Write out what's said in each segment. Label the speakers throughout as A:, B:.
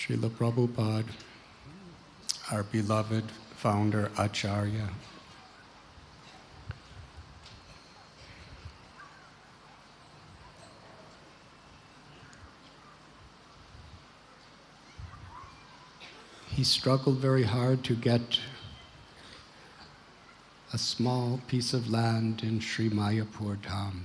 A: Srila Prabhupada, our beloved founder Acharya, he struggled very hard to get a small piece of land in Sri Mayapur Dham.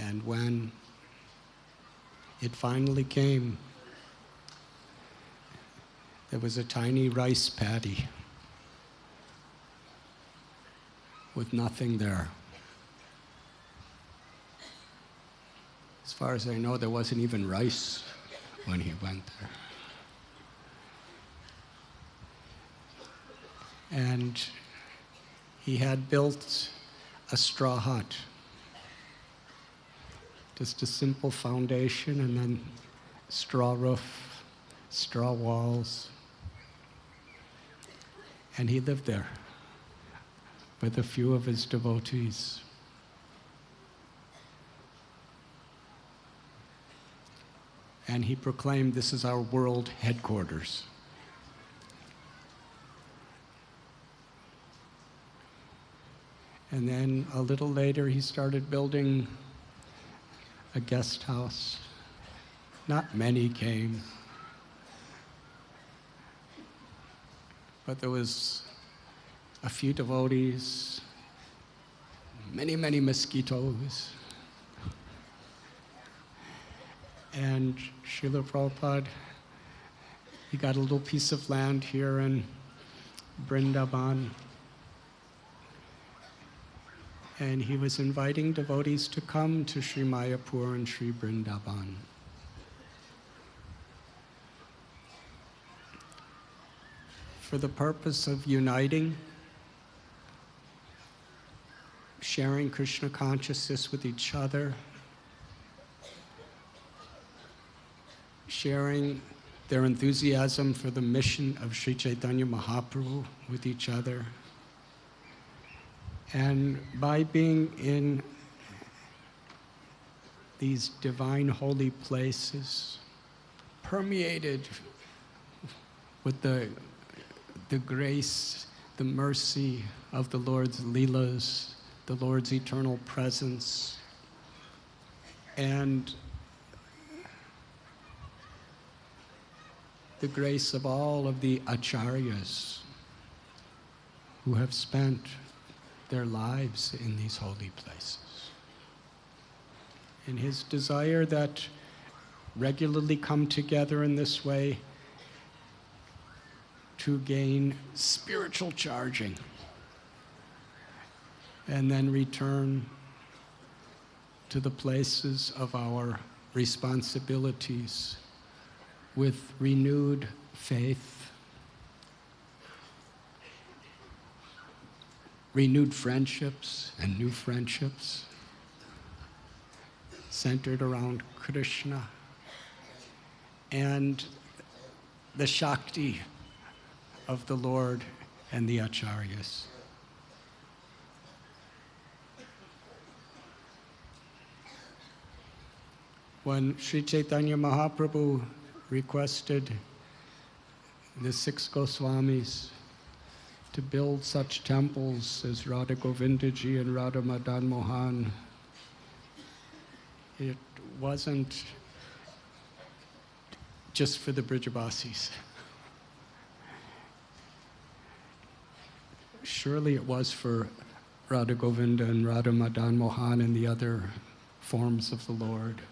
A: And when it finally came, there was a tiny rice paddy with nothing there. As far as I know, there wasn't even rice when he went there. And he had built a straw hut, just a simple foundation, and then straw roof, straw walls. And he lived there with a few of his devotees. And he proclaimed, "This is our world headquarters." And then a little later, he started building a guest house. Not many came, but there was a few devotees, many, many mosquitoes. And Srila Prabhupada, he got a little piece of land here in Vrindavan. And he was inviting devotees to come to Sri Mayapur and Sri Vrindavan. For the purpose of uniting, sharing Krishna consciousness with each other, sharing their enthusiasm for the mission of Sri Chaitanya Mahaprabhu with each other. And by being in these divine holy places, permeated with the grace, the mercy of the Lord's Leelas, the Lord's eternal presence, and the grace of all of the acharyas who have spent their lives in these holy places. And his desire that regularly come together in this way to gain spiritual charging and then return to the places of our responsibilities with renewed faith, renewed friendships and new friendships centered around Krishna and the Shakti of the Lord and the Acharyas. When Sri Chaitanya Mahaprabhu requested the 6 Goswamis to build such temples as Radha Govindaji and Radha Madan Mohan, it wasn't just for the Brijabasis. Surely it was for Radha Govinda and Radha Madan Mohan and the other forms of the Lord.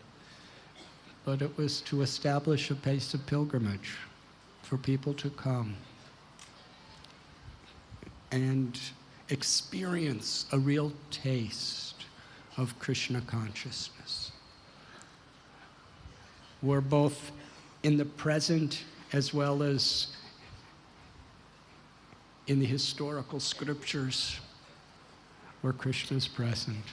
A: But it was to establish a place of pilgrimage for people to come and experience a real taste of Krishna consciousness. We're both in the present as well as in the historical scriptures where Krishna is present.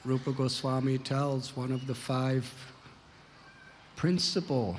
A: Rupa Goswami tells one of the 5 principal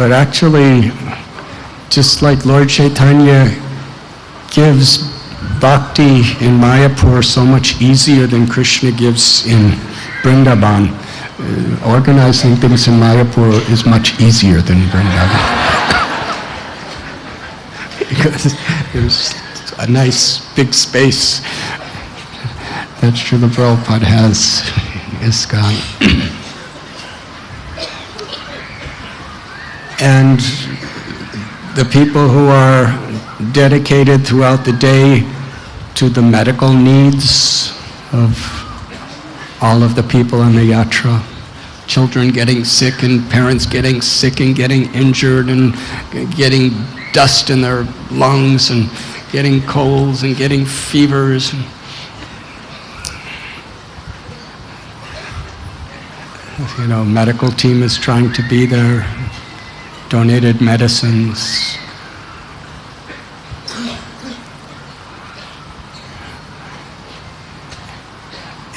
A: But actually, just like Lord Chaitanya gives bhakti in Mayapur so much easier than Krishna gives in Vrindavan, organizing things in Mayapur is much easier than Vrindavan. Because there's a nice big space that Srila Prabhupada has in ISKCON. And the people who are dedicated throughout the day to the medical needs of all of the people on the yatra, children getting sick and parents getting sick and getting injured and getting dust in their lungs and getting colds and getting fevers. You know, medical team is trying to be there, donated medicines.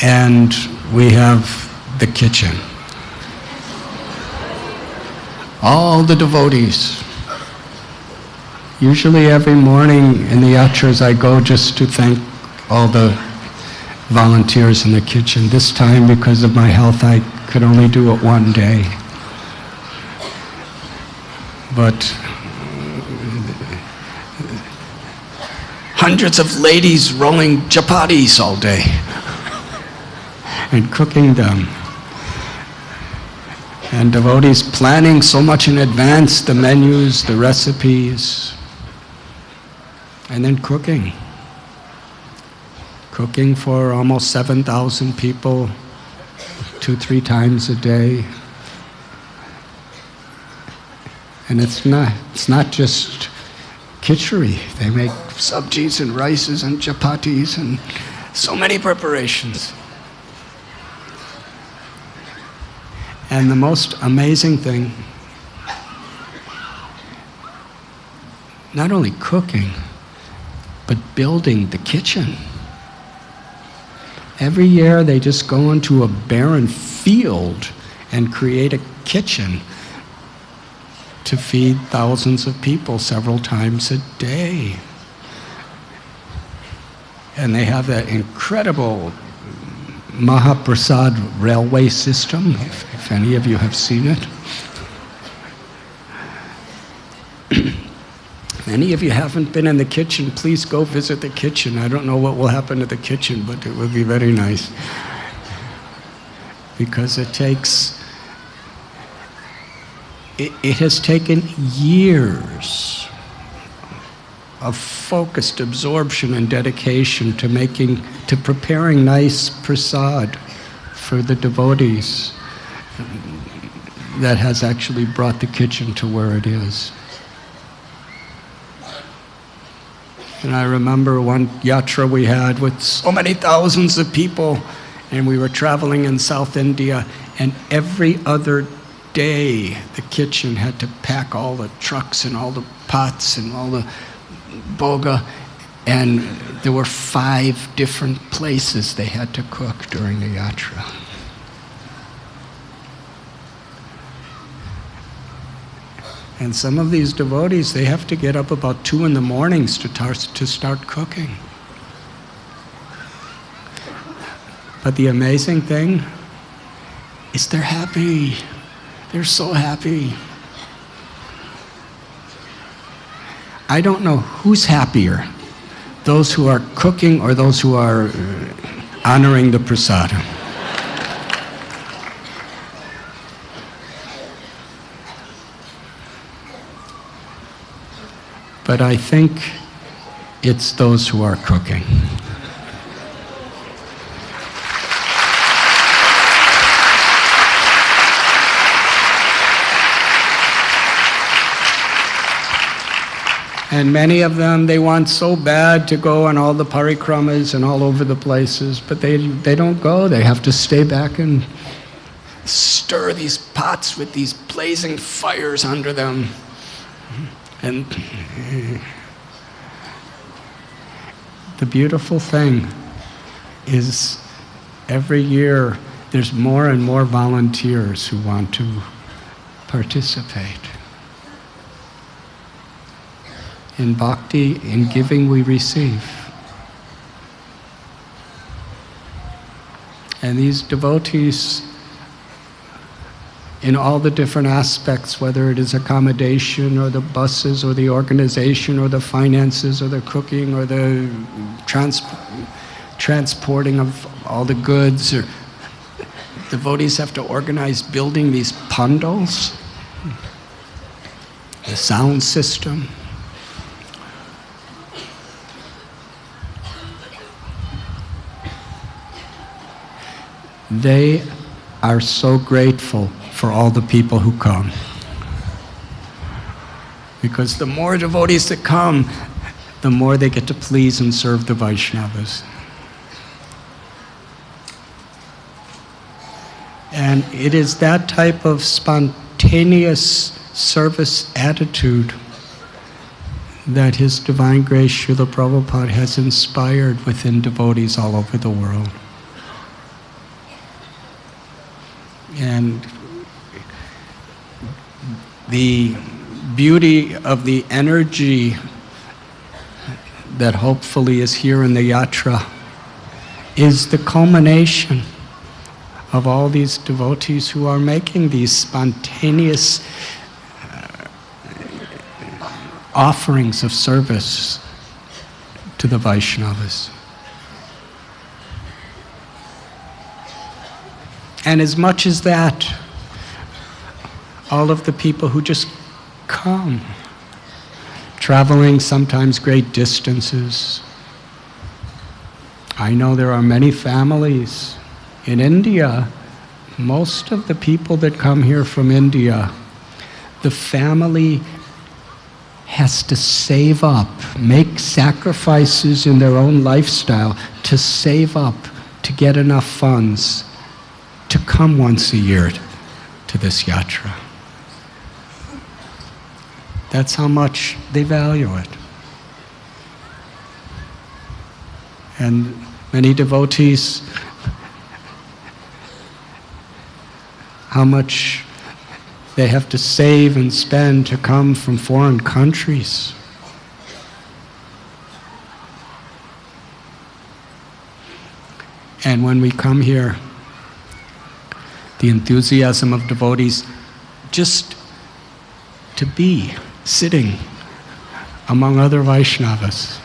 A: And we have the kitchen. All the devotees. Usually every morning in the yatras I go just to thank all the volunteers in the kitchen. This time, because of my health, I could only do it one day. But hundreds of ladies rolling chapatis all day and cooking them. And devotees planning so much in advance, the menus, the recipes, and then cooking. Cooking for almost 7,000 people, 2-3 times a day. And it's not just khichdi. They make sabjis and rices and chapatis and so many preparations. And the most amazing thing, not only cooking, but building the kitchen. Every year they just go into a barren field and create a kitchen to feed thousands of people several times a day. And they have that incredible Mahaprasad railway system, if any of you have seen it. If any of you haven't been in the kitchen, please go visit the kitchen. I don't know what will happen to the kitchen, but it will be very nice. Because it has taken years of focused absorption and dedication to preparing nice prasad for the devotees that has actually brought the kitchen to where it is. And I remember one yatra we had with so many thousands of people, and we were traveling in South India, and every other day the kitchen had to pack all the trucks and all the pots and all the boga, and there were 5 different places they had to cook during the yatra. And some of these devotees, they have to get up about 2 in the mornings to start cooking. But the amazing thing is they're happy. They're so happy. I don't know who's happier, those who are cooking or those who are honoring the prasadam. But I think it's those who are cooking. And many of them, they want so bad to go on all the parikramas and all over the places, but they don't go. They have to stay back and stir these pots with these blazing fires under them. And the beautiful thing is every year there's more and more volunteers who want to participate. In bhakti, in giving, we receive. And these devotees, in all the different aspects, whether it is accommodation or the buses or the organization or the finances or the cooking or the transporting of all the goods, or devotees have to organize building these pandals, the sound system. They are so grateful for all the people who come. Because the more devotees that come, the more they get to please and serve the Vaishnavas. And it is that type of spontaneous service attitude that His Divine Grace Srila Prabhupada has inspired within devotees all over the world. And the beauty of the energy that hopefully is here in the yatra is the culmination of all these devotees who are making these spontaneous offerings of service to the Vaishnavas. And as much as that, all of the people who just come, traveling sometimes great distances. I know there are many families in India. Most of the people that come here from India, the family has to save up, make sacrifices in their own lifestyle to save up to get enough funds to come once a year to this yatra. That's how much they value it. And many devotees, how much they have to save and spend to come from foreign countries. And when we come here, the enthusiasm of devotees just to be sitting among other Vaishnavas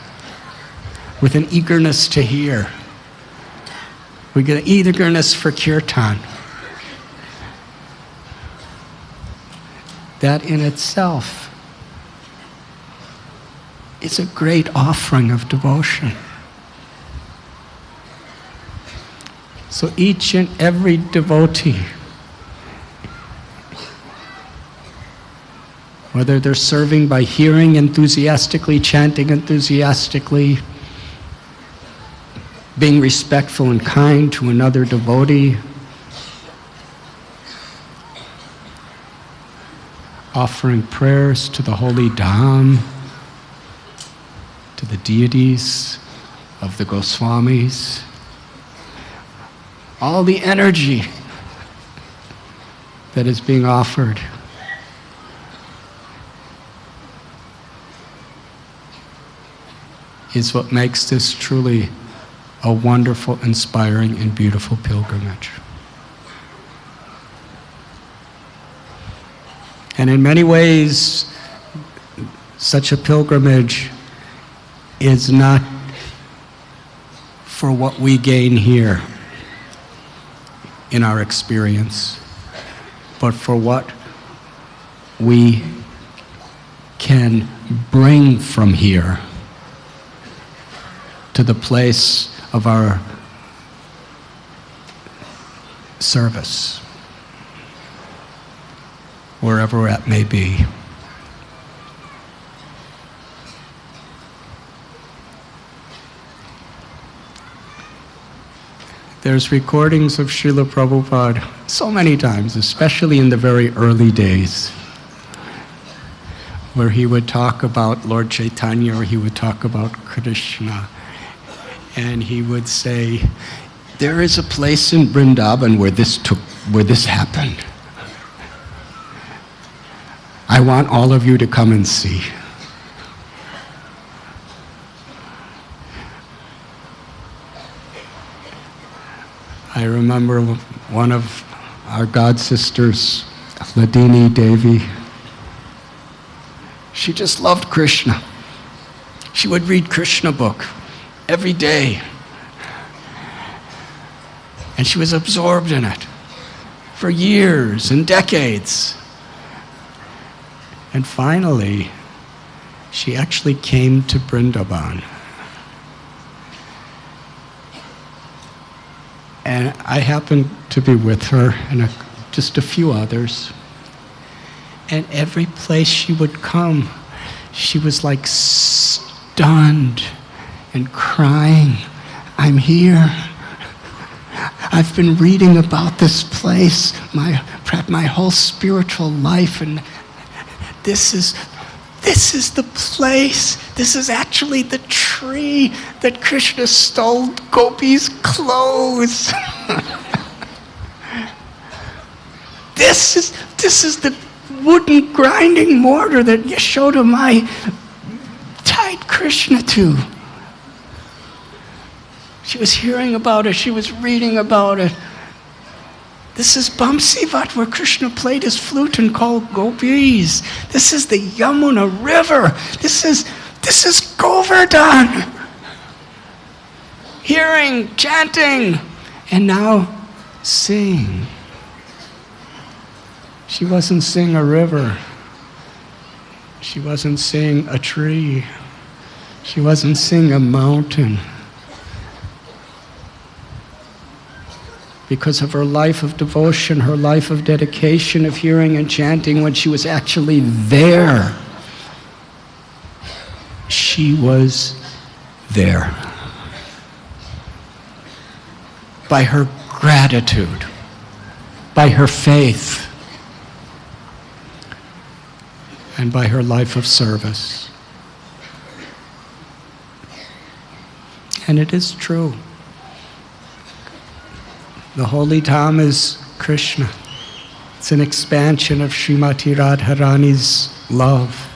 A: with an eagerness to hear. We get an eagerness for kirtan. That in itself is a great offering of devotion. So each and every devotee, whether they're serving by hearing enthusiastically, chanting enthusiastically, being respectful and kind to another devotee, offering prayers to the holy Dham, to the deities of the Goswamis, all the energy that is being offered is what makes this truly a wonderful, inspiring, and beautiful pilgrimage. And in many ways, such a pilgrimage is not for what we gain here in our experience, but for what we can bring from here to the place of our service, wherever that may be. There's recordings of Srila Prabhupada so many times, especially in the very early days, where he would talk about Lord Chaitanya or he would talk about Krishna. And he would say, there is a place in Vrindavan where this happened. I want all of you to come and see. I remember one of our god sisters, Ladini Devi. She just loved Krishna. She would read Krishna book every day. And she was absorbed in it for years and decades. And finally, she actually came to Vrindavan. And I happened to be with her and just a few others. And every place she would come, she was like stunned and crying. I'm here. I've been reading about this place my whole spiritual life, and this is the place. This is actually the tree that Krishna stole Gopi's clothes. This is the wooden grinding mortar that Yashoda Mai tied Krishna to. She was hearing about it. She was reading about it. This is Bamsivat, where Krishna played his flute and called gopis. This is the Yamuna River. This is Govardhan. Hearing, chanting, and now seeing. She wasn't seeing a river. She wasn't seeing a tree. She wasn't seeing a mountain. Because of her life of devotion, her life of dedication, of hearing and chanting, when she was actually there, she was there. By her gratitude, by her faith, and by her life of service. And it is true. The holy Dham is Krishna. It's an expansion of Srimati Radharani's love,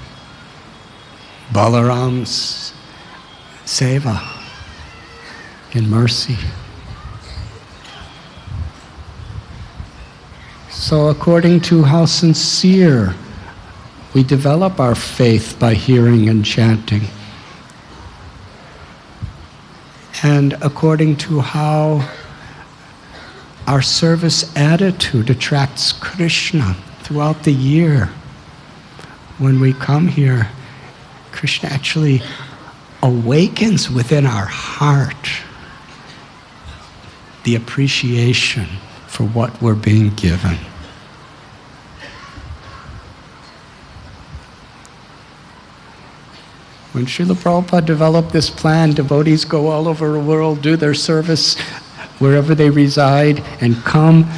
A: Balaram's seva and mercy. So according to how sincere we develop our faith by hearing and chanting, and according to how our service attitude attracts Krishna throughout the year. When we come here, Krishna actually awakens within our heart the appreciation for what we're being given. When Srila Prabhupada developed this plan, devotees go all over the world, do their service wherever they reside, and come.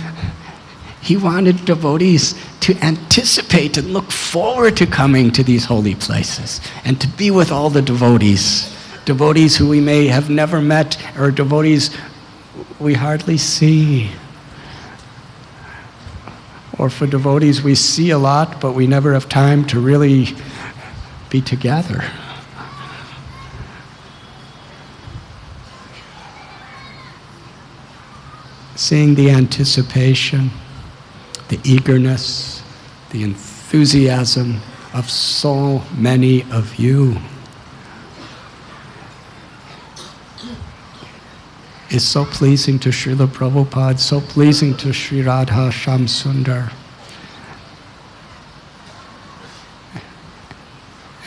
A: He wanted devotees to anticipate and look forward to coming to these holy places and to be with all the devotees who we may have never met, or devotees we hardly see, or for devotees we see a lot but we never have time to really be together. Seeing the anticipation, the eagerness, the enthusiasm of so many of you is so pleasing to Srila Prabhupada, so pleasing to Sri Radha Shyam Sundar.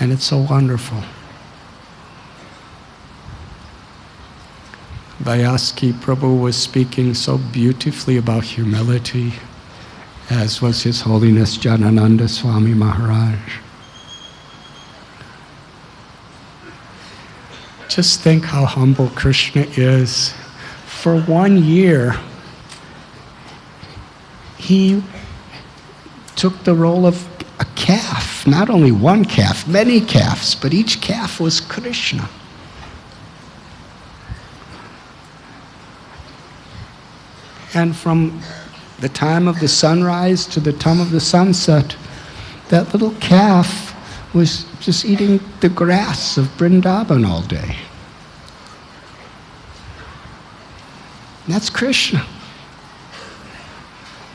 A: And it's so wonderful. Vayaski Prabhu was speaking so beautifully about humility, as was His Holiness Janananda Swami Maharaj. Just think how humble Krishna is. For 1 year, He took the role of a calf, not only one calf, many calves, but each calf was Krishna. And from the time of the sunrise to the time of the sunset, that little calf was just eating the grass of Vrindavan all day. And that's Krishna.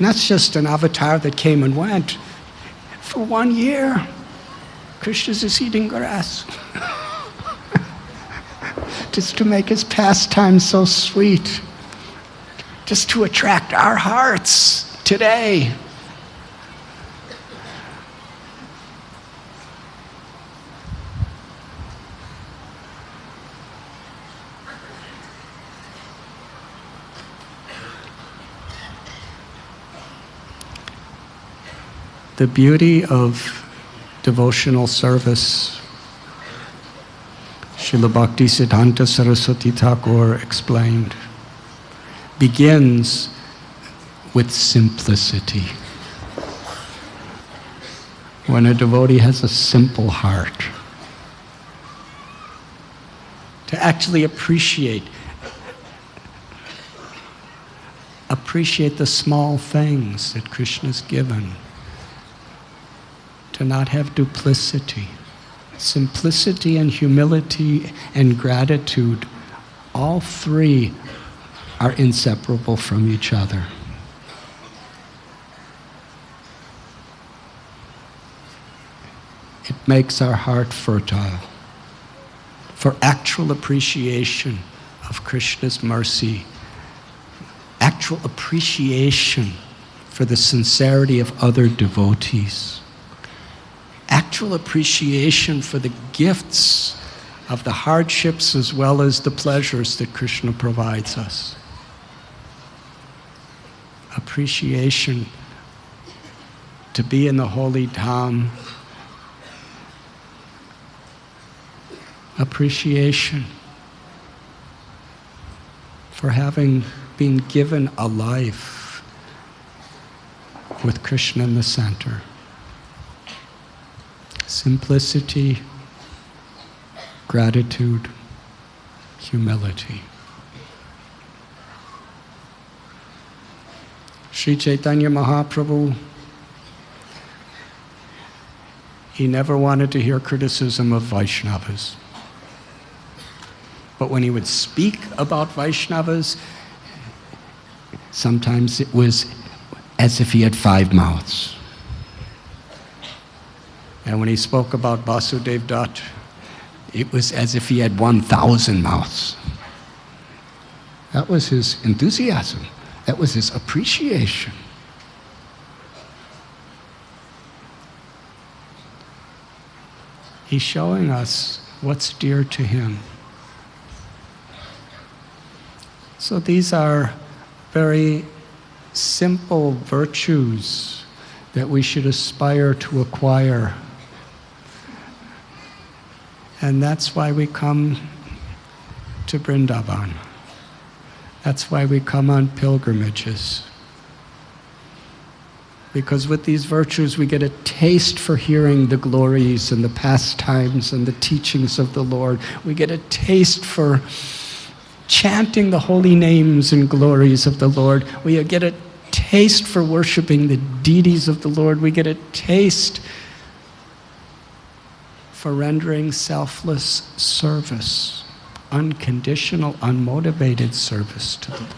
A: And that's just an avatar that came and went. For 1 year, Krishna's just eating grass. Just to make his pastime so sweet. Just to attract our hearts today. The beauty of devotional service, Srila Bhakti Siddhanta Saraswati Thakur explained, begins with simplicity. When a devotee has a simple heart, to actually appreciate the small things that Krishna's given, to not have duplicity. Simplicity and humility and gratitude, all three are inseparable from each other. It makes our heart fertile for actual appreciation of Krishna's mercy, actual appreciation for the sincerity of other devotees, actual appreciation for the gifts of the hardships as well as the pleasures that Krishna provides us. Appreciation to be in the holy Dham. Appreciation for having been given a life with Krishna in the center. Simplicity, gratitude, humility. Sri Chaitanya Mahaprabhu, he never wanted to hear criticism of Vaishnavas. But when he would speak about Vaishnavas, sometimes it was as if he had 5 mouths. And when he spoke about Vasudev Dutt, it was as if he had 1,000 mouths. That was his enthusiasm. That was his appreciation. He's showing us what's dear to him. So these are very simple virtues that we should aspire to acquire. And that's why we come to Vrindavan. That's why we come on pilgrimages. Because with these virtues we get a taste for hearing the glories and the pastimes and the teachings of the Lord. We get a taste for chanting the holy names and glories of the Lord. We get a taste for worshiping the deities of the Lord. We get a taste for rendering selfless service, unconditional, unmotivated service to the Lord.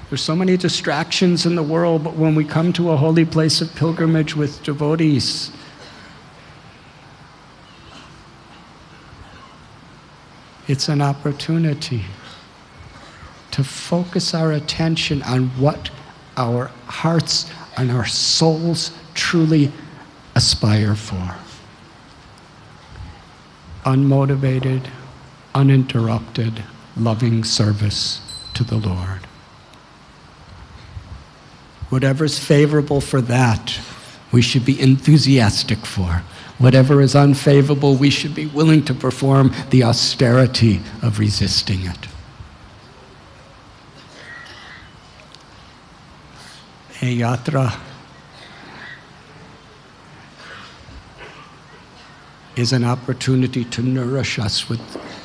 A: There's so many distractions in the world, but when we come to a holy place of pilgrimage with devotees, it's an opportunity to focus our attention on what our hearts and our souls truly aspire for. Unmotivated, uninterrupted, loving service to the Lord. Whatever's favorable for that, we should be enthusiastic for. Whatever is unfavorable, we should be willing to perform the austerity of resisting it. A yatra is an opportunity to nourish us with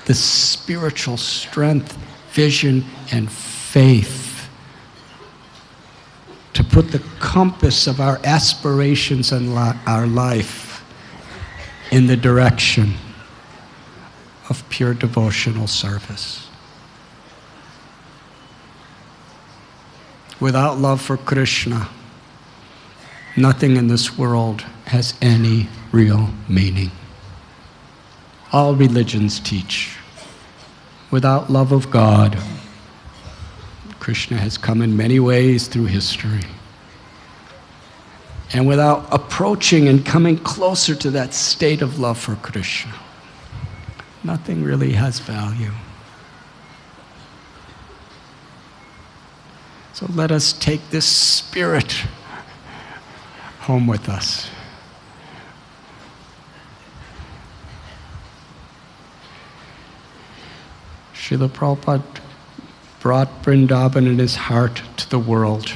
A: the spiritual strength, vision, and faith to put the compass of our aspirations and our life in the direction of pure devotional service. Without love for Krishna, nothing in this world has any real meaning. All religions teach, without love of God, Krishna has come in many ways through history. And without approaching and coming closer to that state of love for Krishna, nothing really has value. So let us take this spirit home with us. Srila Prabhupada brought Vrindavan in his heart to the world.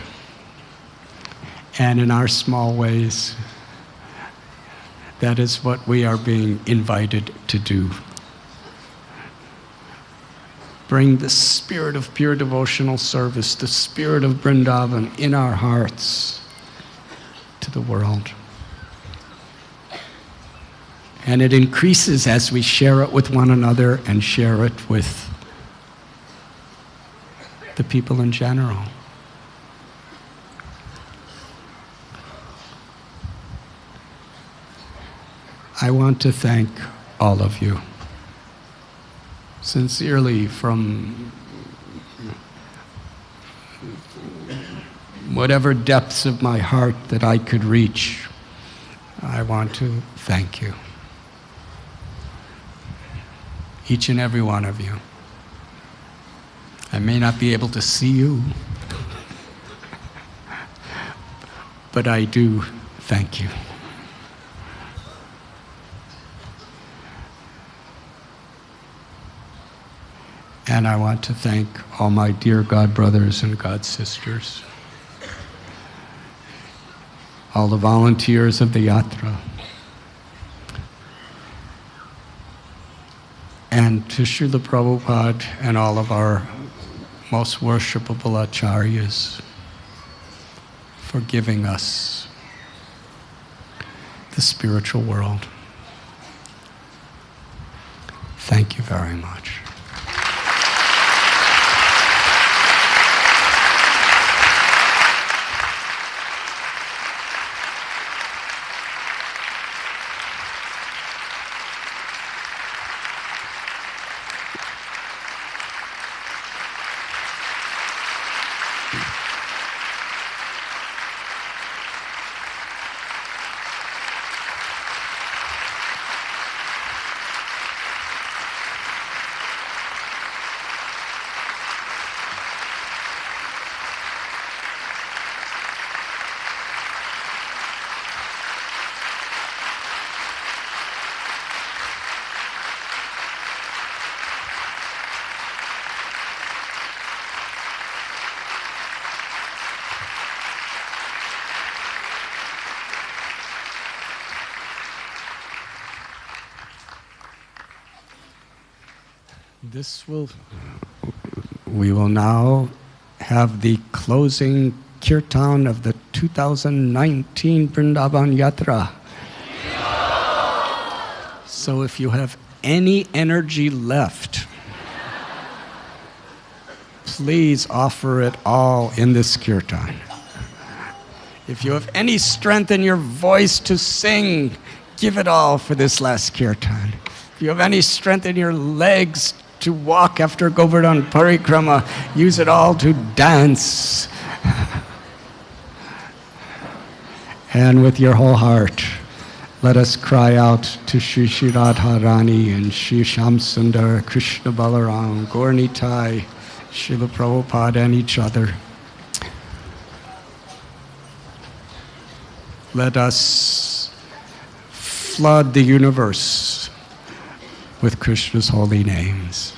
A: And in our small ways, that is what we are being invited to do. Bring the spirit of pure devotional service, the spirit of Vrindavan in our hearts to the world. And it increases as we share it with one another and share it with the people in general. I want to thank all of you, sincerely, from whatever depths of my heart that I could reach. I want to thank you, each and every one of you. I may not be able to see you, but I do thank you. And I want to thank all my dear God brothers and God sisters, all the volunteers of the Yatra, and to Srila Prabhupada and all of our most worshipable acharyas for giving us the spiritual world. Thank you very much. We will now have the closing kirtan of the 2019 Vrindavan Yatra. So if you have any energy left, please offer it all in this kirtan. If you have any strength in your voice to sing, give it all for this last kirtan. If you have any strength in your legs to walk after Govardhan Parikrama, use it all to dance. And with your whole heart, let us cry out to Shri Shri Radharani and Shri Shyam Sundar, Krishna Balaram, Gaur Nitai, Srila Prabhupada, and each other. Let us flood the universe with Krishna's holy names.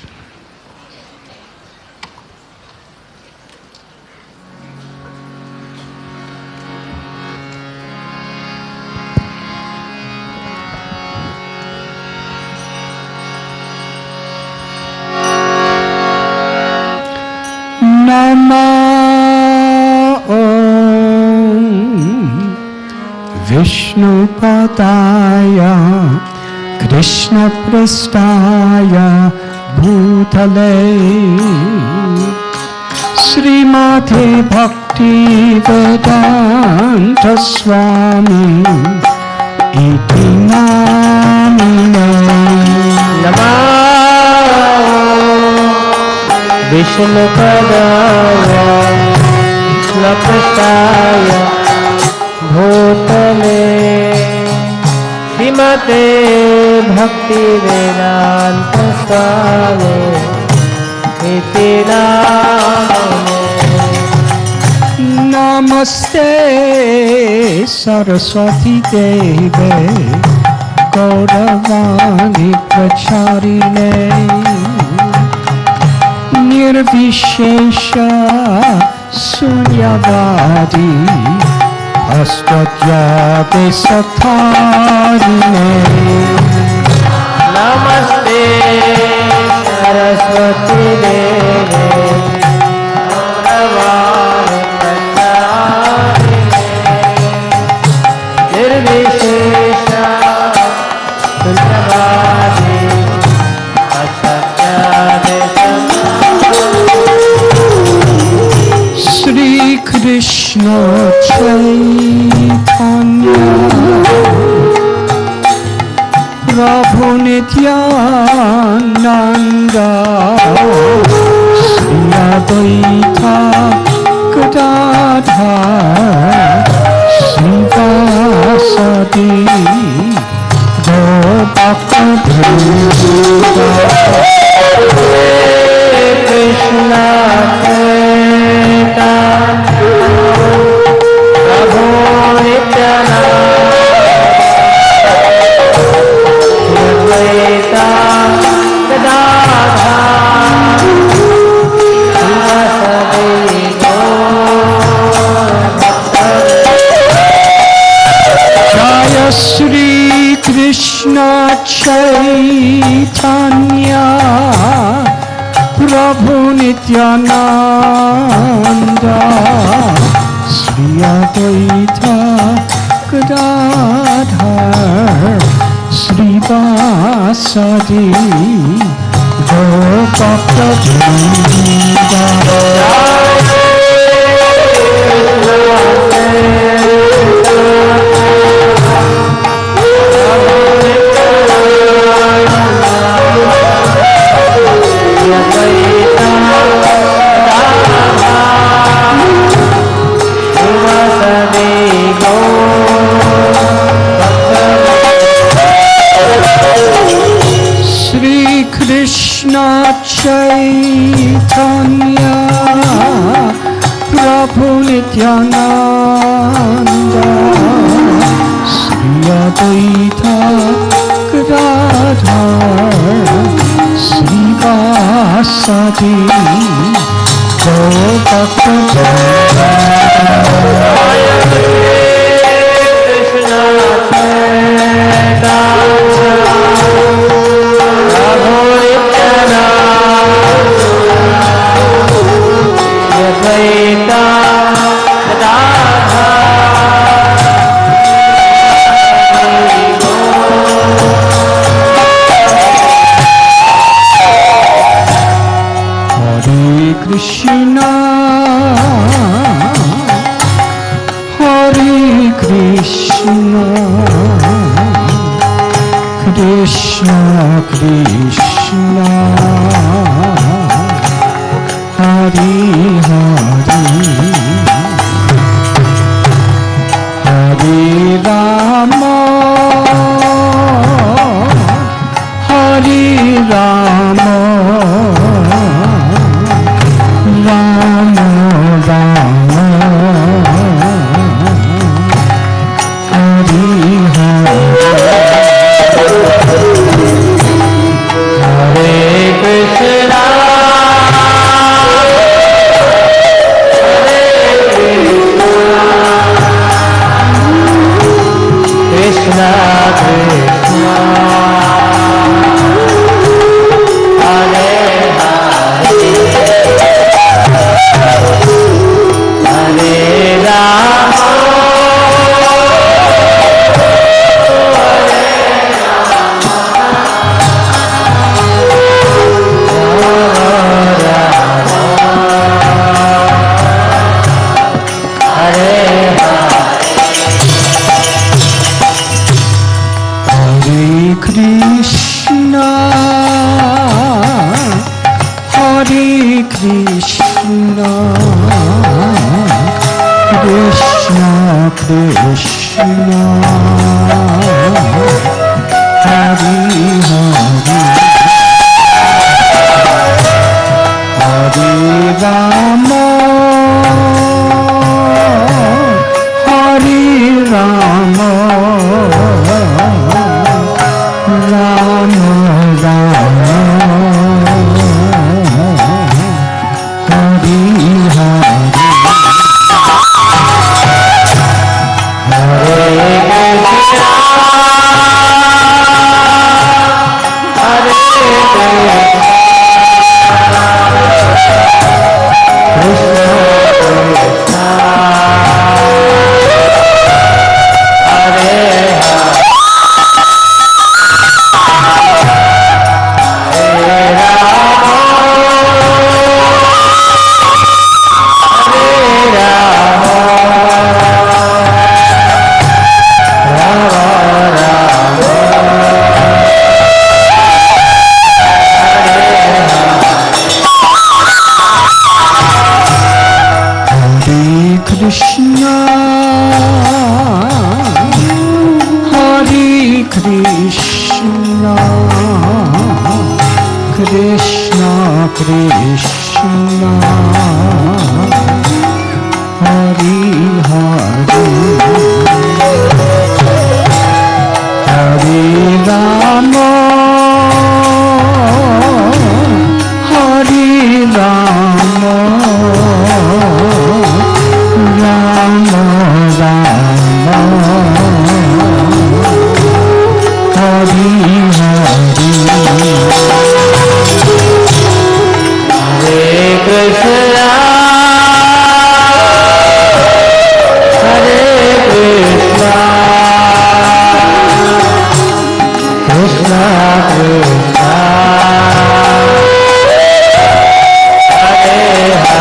A: Vishnu Padaya Krishna Prastaya Bhutale Srimati Bhakti Vedanta Swami Iti Namine
B: Namah Vishnu Padaya Lapastaya Bhutale Srimate Bhakti Vedanta Swami Iti Namine
A: Namaste Saraswati Deve Gauravani Pracharine Nirvishesha Sunyavadi Astadhyate Satharine
B: Namaste Saraswati Deve Gauravani Pracharine Nirvishesha Sunyavadi Astadhyate
A: Shri Krishna Chaitanya Prabhu Nityananda Shri Advaita Gadadhar Srivasadi Gaur-Bhakta-Vrinda
B: Krishna Chaitanya Prabhu Nityananda Gadadhar Srivasadi
A: Jaya Shri Krishna Chaitanya Prabhu Nityananda Shri Advaita Gadadhar Srivasadi Gaur-Bhakta-Vrinda Shri Krishna Chaitanya Prabhu Nityananda Shri Advaita Gadadhar Srivasadi Krishna Hare Krishna Krishna Krishna Hare Hare Hare Rama Hare Rama Rama Rama Hare Hare Hare Krishna Krishna, Hari Hari, Hari Rama, Hari Rama, Rama Rama, Hari Hari. Krishna, Hare Krishna, Krishna Krishna, Hare Hare, Hare Rama, Hare Rama, Rama Rama, Hari Hari, Hare Krishna, Hare Krishna, Krishna Krishna, Hare Hare.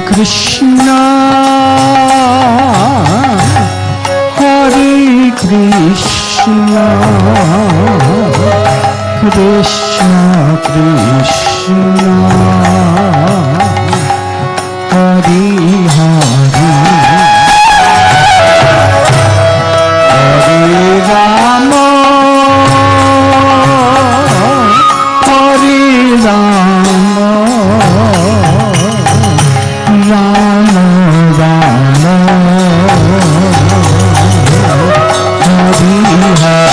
A: Krishna, Hare Krishna, Krishna Krishna, Hare Hare, Hare Rama, Hare Rama, Rama Rama, Hari Hari,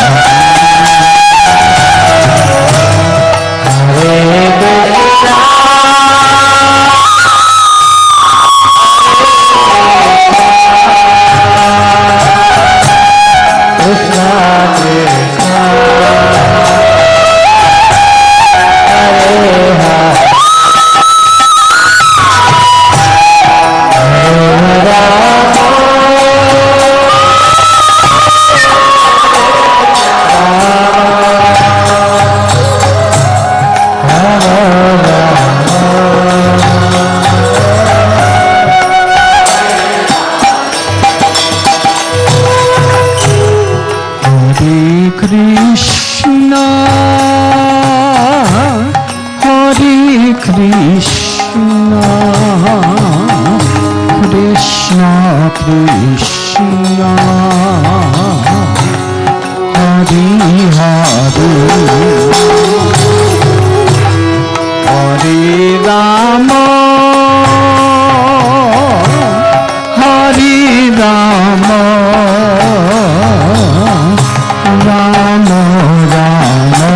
A: Hare Krishna, Krishna Krishna, Hare Hare. Krishna, Hare Krishna, Krishna Krishna, Hare Hare, Hare Rama, Hare Rama, Rama Rama,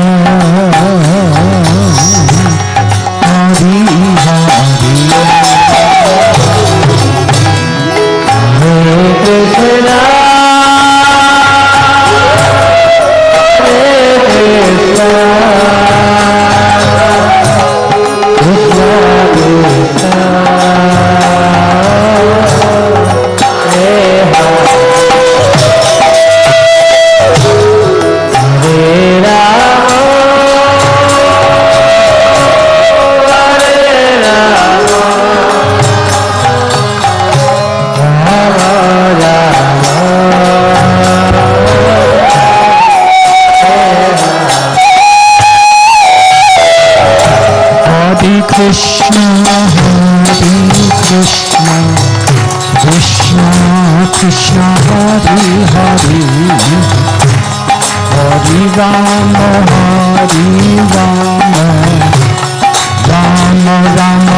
A: Hari Hari, Hare Krishna,
C: Ram, Hari Ram, Ram Ram,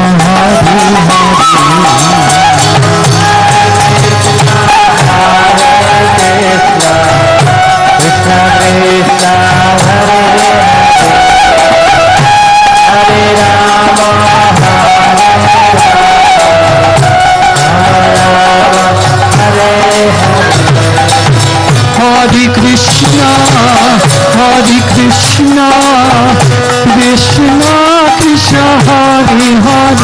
C: Hari
B: Krishna Krishna Hare Hare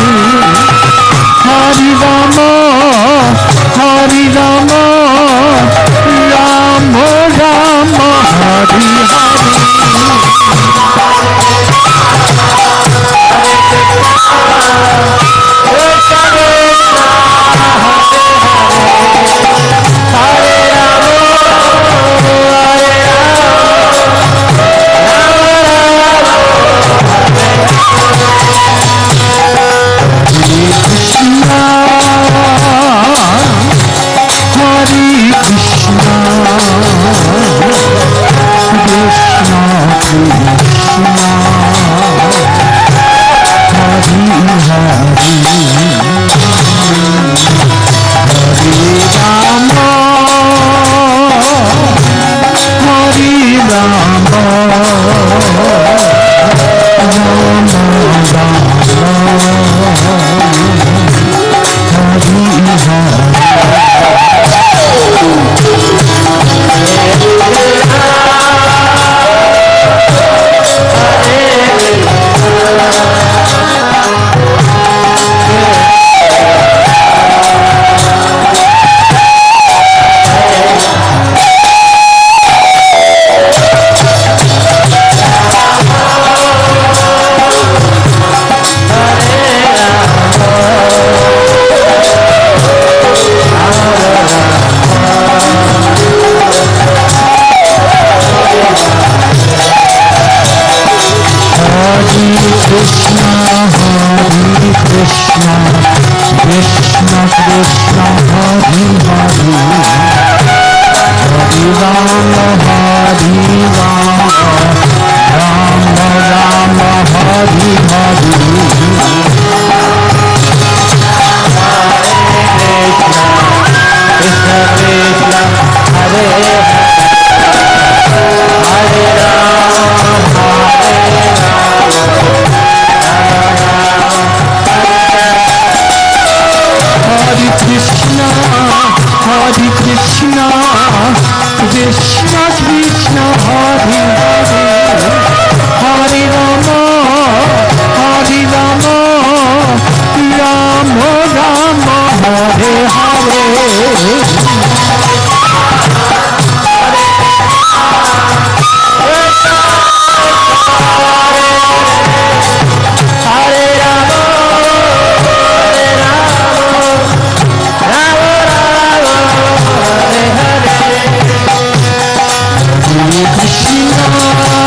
B: Rama Hare
C: Hare Krishna, Hare Krishna, Krishna Krishna, Hare Hare, Hare Rama, Hare Rama, Rama Rama, Hare Hare. Krishna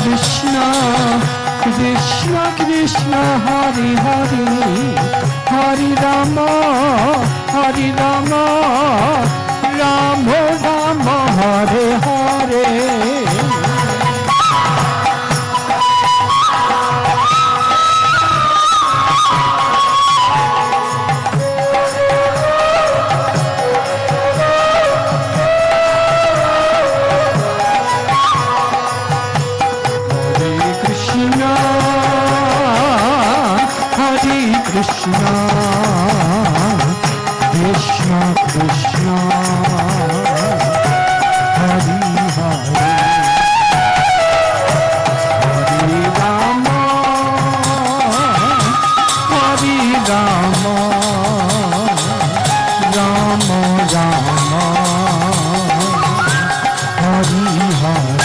C: Krishna, Krishna Krishna, Hare Hare, Hare Rama, Hare Rama, Rama Rama, Hare Hare. Krishna, Krishna Krishna, Hare Hare, Hare Rama, Hare Rama, Rama Rama, Hare Hare.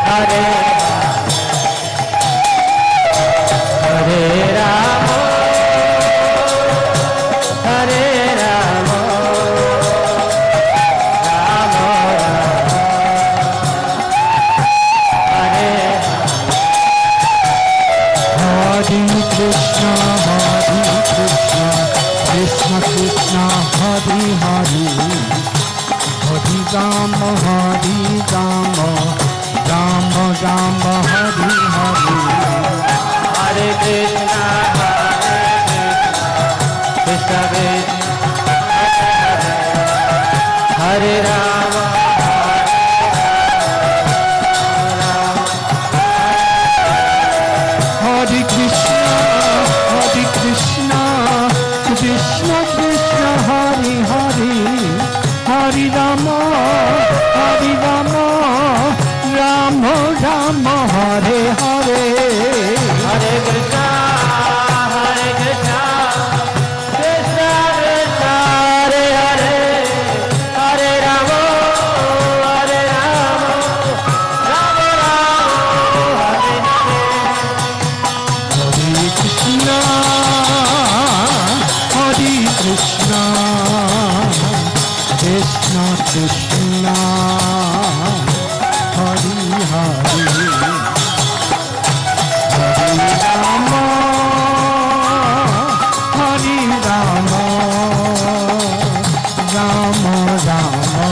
C: Hare Krishna, Hare Hare Rama, Hare Rama, Rama Hare Hare Krishna, Hare Krishna, Krishna Krishna, Hare Hare, Hare Rama, Hare Rama, Rama Rama, Hare Hare. Hare Krishna, Krishna Krishna, Hare Rama, Hare Krishna, Hare Krishna, Krishna Krishna, Hare Hare, Hare Rama, Hare Rama, Rama Rama, Hare Hare. Hare Krishna, Krishna Krishna, Hare Hare, Hare Rama, Hare Rama, Rama Rama, Hare Hare. Hare Krishna, Hare Krishna, Krishna Krishna, Hare Hare, Hare Rama, Hare Rama, Rama Rama,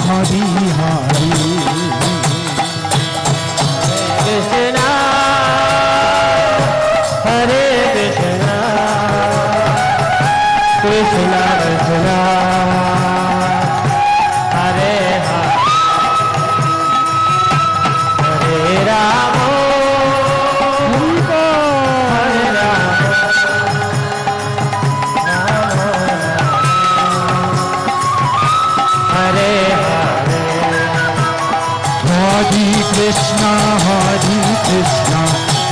C: Hare Hare. Krishna, Hare Krishna, Krishna Krishna, Hare Hare, Hare Rama, Hare Rama, Hare Hare. Hare Krishna, Hare Krishna,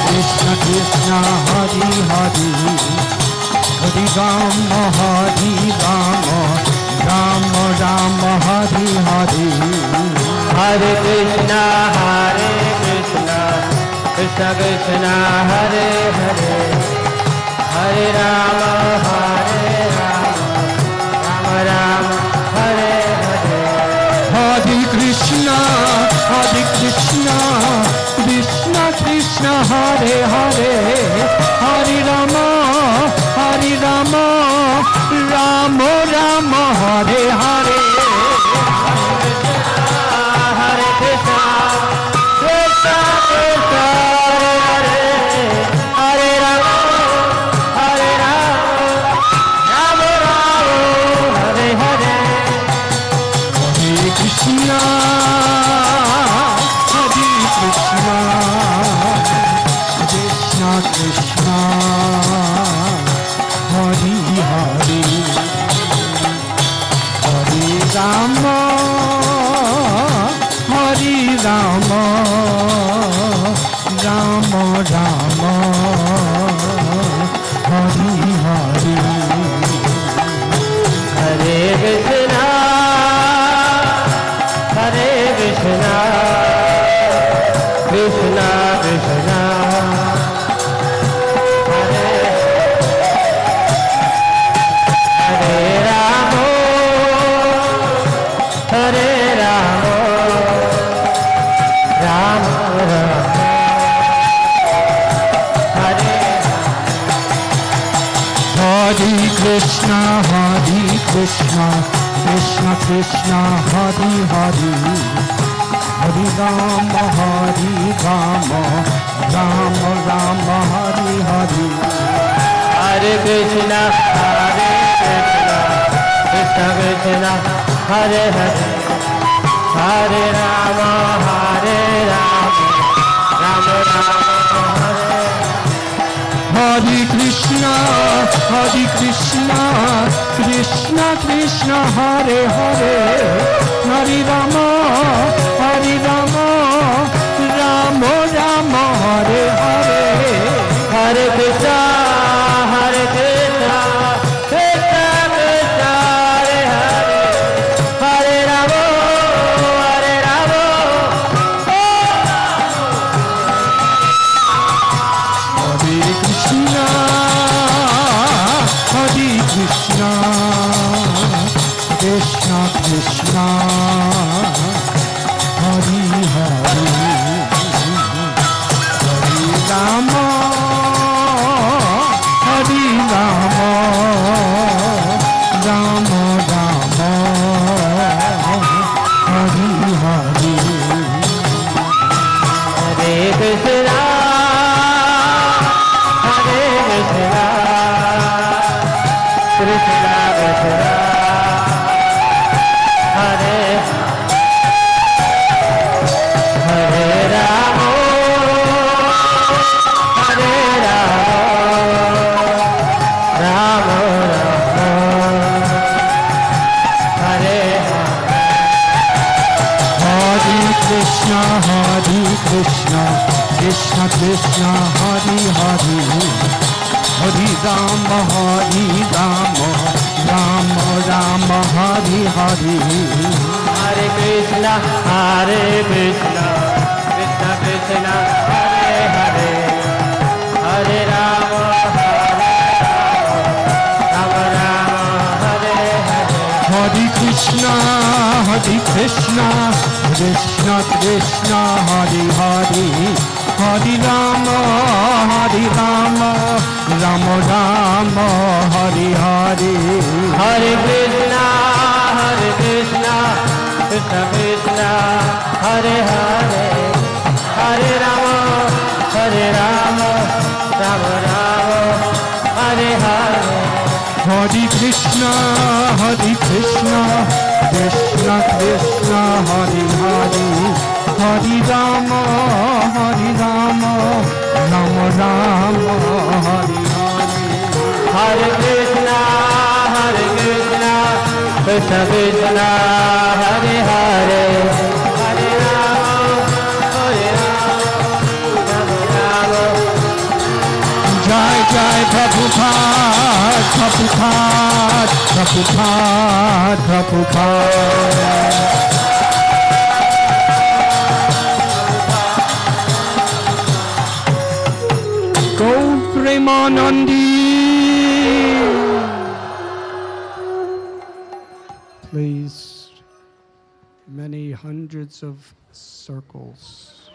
C: Krishna Krishna, Hare Hare, Hare Rama, Hare Rama, Rama Rama, Hare Hare. Hare Krishna, Krishna Krishna, Hare Hare, Hare Rama, Hare Rama, Rama Rama, Hare Hare. Hare Krishna, Krishna Krishna, Hare Hare, Hare Rama, Hare Rama, Rama Rama, Hare Hare. Hare Krishna, Krishna Krishna, Hare Hare, Hare Rama, Hare Rama, Hare Krishna, Krishna Krishna, Hare Hare, Hare Rama, Rama Rama, Hare Hare.
B: Hare Krishna, Krishna Krishna, Hare Hare, Hare Rama, Rama Rama, Hare.
C: Hare Krishna, Krishna Krishna, Hare Hare, Hare Rama, Rama Rama, Hare Hare.
B: Hare Krishna, Krishna Krishna, Hare Hare, Hare Rama,
C: Hare Krishna, Krishna Krishna, Hare Hare, Hare Rama, Rama Rama, Hare Hare.
B: Hare Krishna, Krishna Krishna, Hare Hare Rama, Rama Rama, Hare
C: Hare Krishna, Krishna Krishna, Hare Hare, Hare Rama, Rama Rama, Hare Hare.
B: Hare Krishna, Krishna Krishna, Hare Hare, Hare Rama, Rama Rama, Hare Hare.
C: Hare Krishna, Krishna Krishna, Hare Hare, Hare Rama, Rama Rama, Hare Hare.
B: Hare Krishna, Krishna Krishna, Hare Hare, Hare Rama, Rama Rama, Hare Hare.
C: Hare Krishna, Krishna Krishna, Hare Hare, Hare Rama, Rama Rama, Hare Hare.
B: Hare Krishna, Krishna Krishna, Hare Hare, Hare Rama, Rama Rama.
C: Jai Jai Prabhupada. Go Premanandi. Please, many hundreds of circles.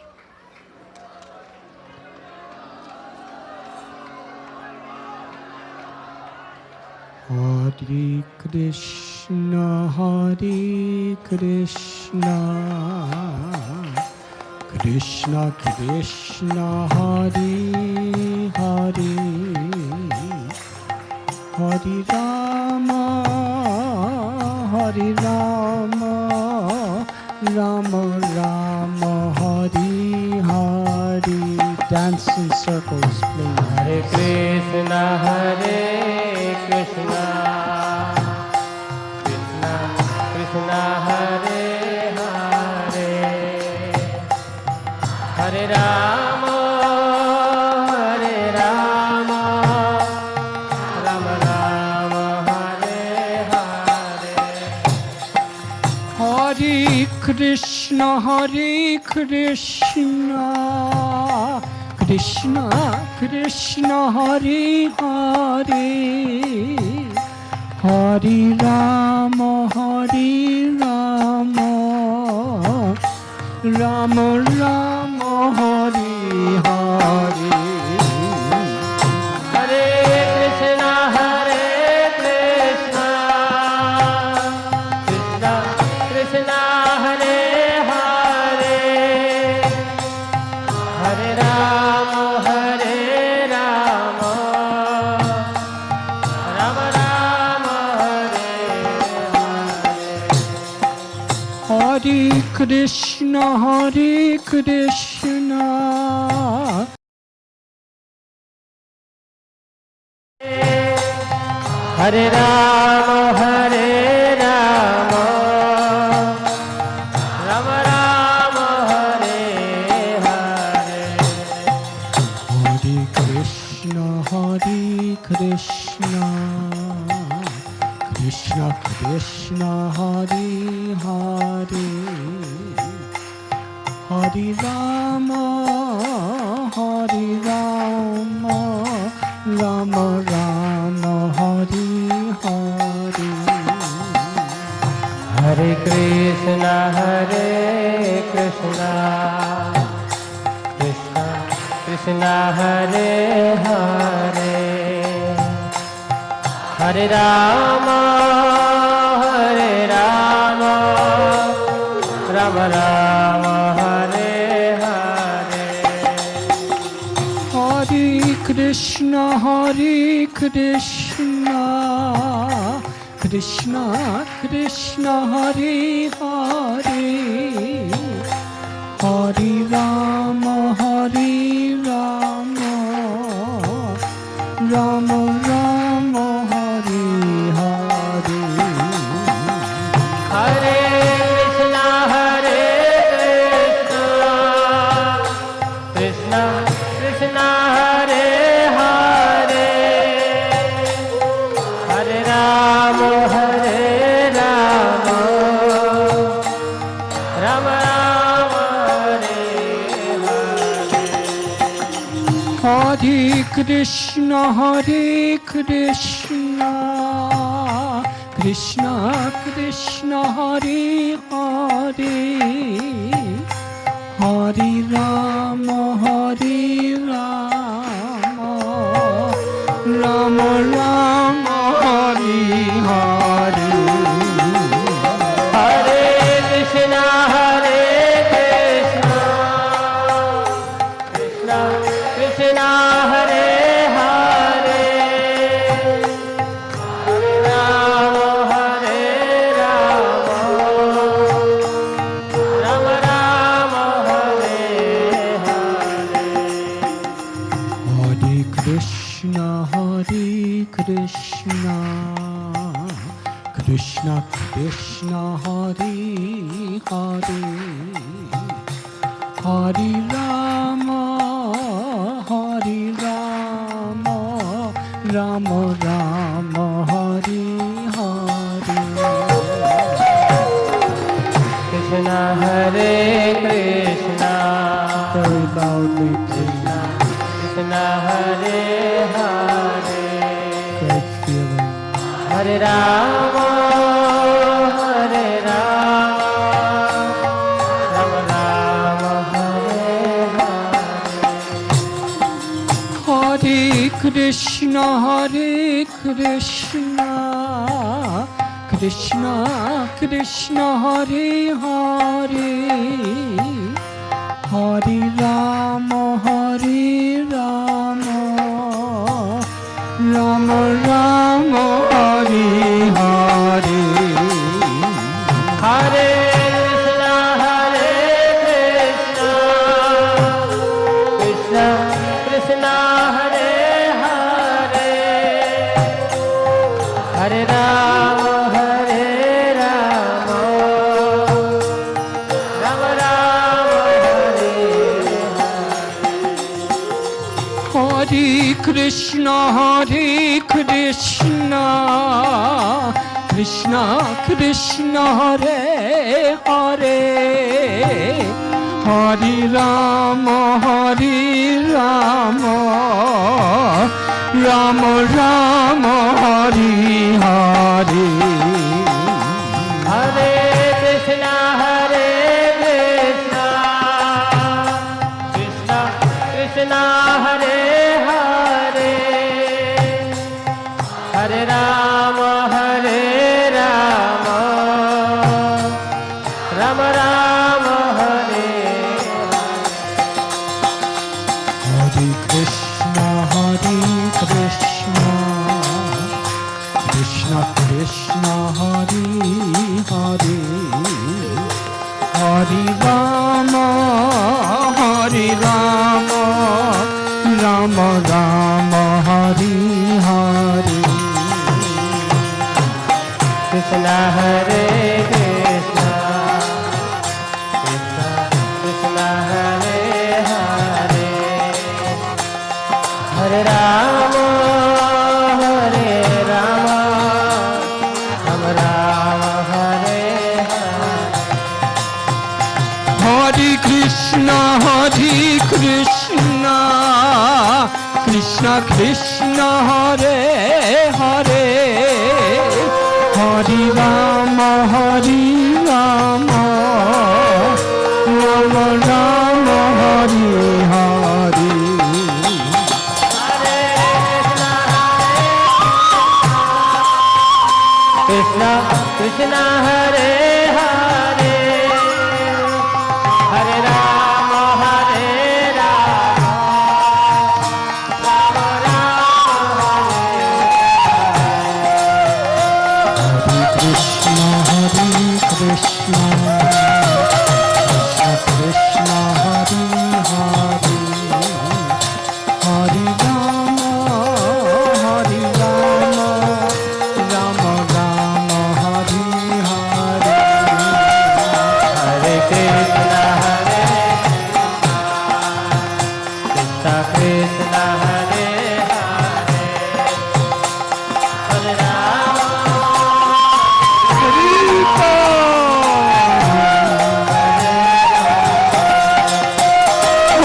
C: Hare Krishna, Krishna Krishna, Hare Hare, Hare Rama, Rama Rama, Hare Hare. Dance in circles, please.
B: Hare Krishna, Krishna Krishna, Hare Hare, Hare Rama, Rama Rama, Hare Hare.
C: Hare Krishna, Krishna Krishna, Hare Hare, Hare Rama, Rama Rama, Hare Hare.
B: Hare Krishna, Rama Rama Hare
A: Hare Krishna, Hare Krishna,
B: Hare Rama Hare Rama Rama Rama Hare Hare
A: Hare Krishna, Hare Krishna, Krishna Krishna, Hare Hare, Hare Rama, Hare Rama, Rama Rama, Hare Hare.
B: Hare Krishna Krishna Krishna Hare Hare Hare Rama Rama Rama Hare Hare
A: Hare Krishna, Hare Krishna, Krishna Krishna, Hare Hare, Hare Rama, Hare Rama, Rama Rama, Hare Hare.
B: Hare Krishna Krishna Krishna Hare Hare Hare Rama Rama Rama Hare
A: Hare Krishna, Hare Krishna, Krishna Krishna, Hare Hare, Hare Rama, Hare Rama, Rama Rama, Hare Hare.
B: Hare Krishna Krishna Krishna Hare Hare Hare Rama Rama Rama Hare Hare
A: Hare Krishna, Hare Krishna, Krishna Krishna, Hare Hare, Hare Rama, Hare Rama, Rama Rama, Hare Hare.
B: Krishna Hare Krishna
A: Very loudly, please.
B: Krishna Hare Hare
A: Great feeling.
B: Hare Rama Rama Rama Hare Hare
A: Hare Krishna, Hare Krishna, Krishna Krishna, Hare Hare, Hare Rama, Hare Rama, Rama Rama, Hare Hare.
B: Hare Krishna Krishna Hare Hare Hare Rama Rama Rama Hare
A: Hare Krishna, Hare Krishna, Krishna Krishna, Hare Hare, Hare Rama, Hare Rama, Rama Rama, Hare Hare.
B: Hare Krishna Krishna Krishna Hare Hare Hare Rama Rama Rama Hare
A: Hare Krishna, Hare Krishna,
C: Krishna Krishna Hare Hare Hare Rama Rama Rama Hare Hare
B: Krishna Hare Krishna Krishna Krishna Hare Hare Hare Rama Hare Rama Rama Rama Hare Hare
C: Hare Krishna Krishna Krishna Hare Hare Hare Rama Rama Rama Hare Hare
B: Krishna Krishna Hare Hare Hare Rama Hare Rama Rama Rama
C: Hare Krishna Krishna Krishna Hare Hare Hare Rama Rama Rama Hare Hare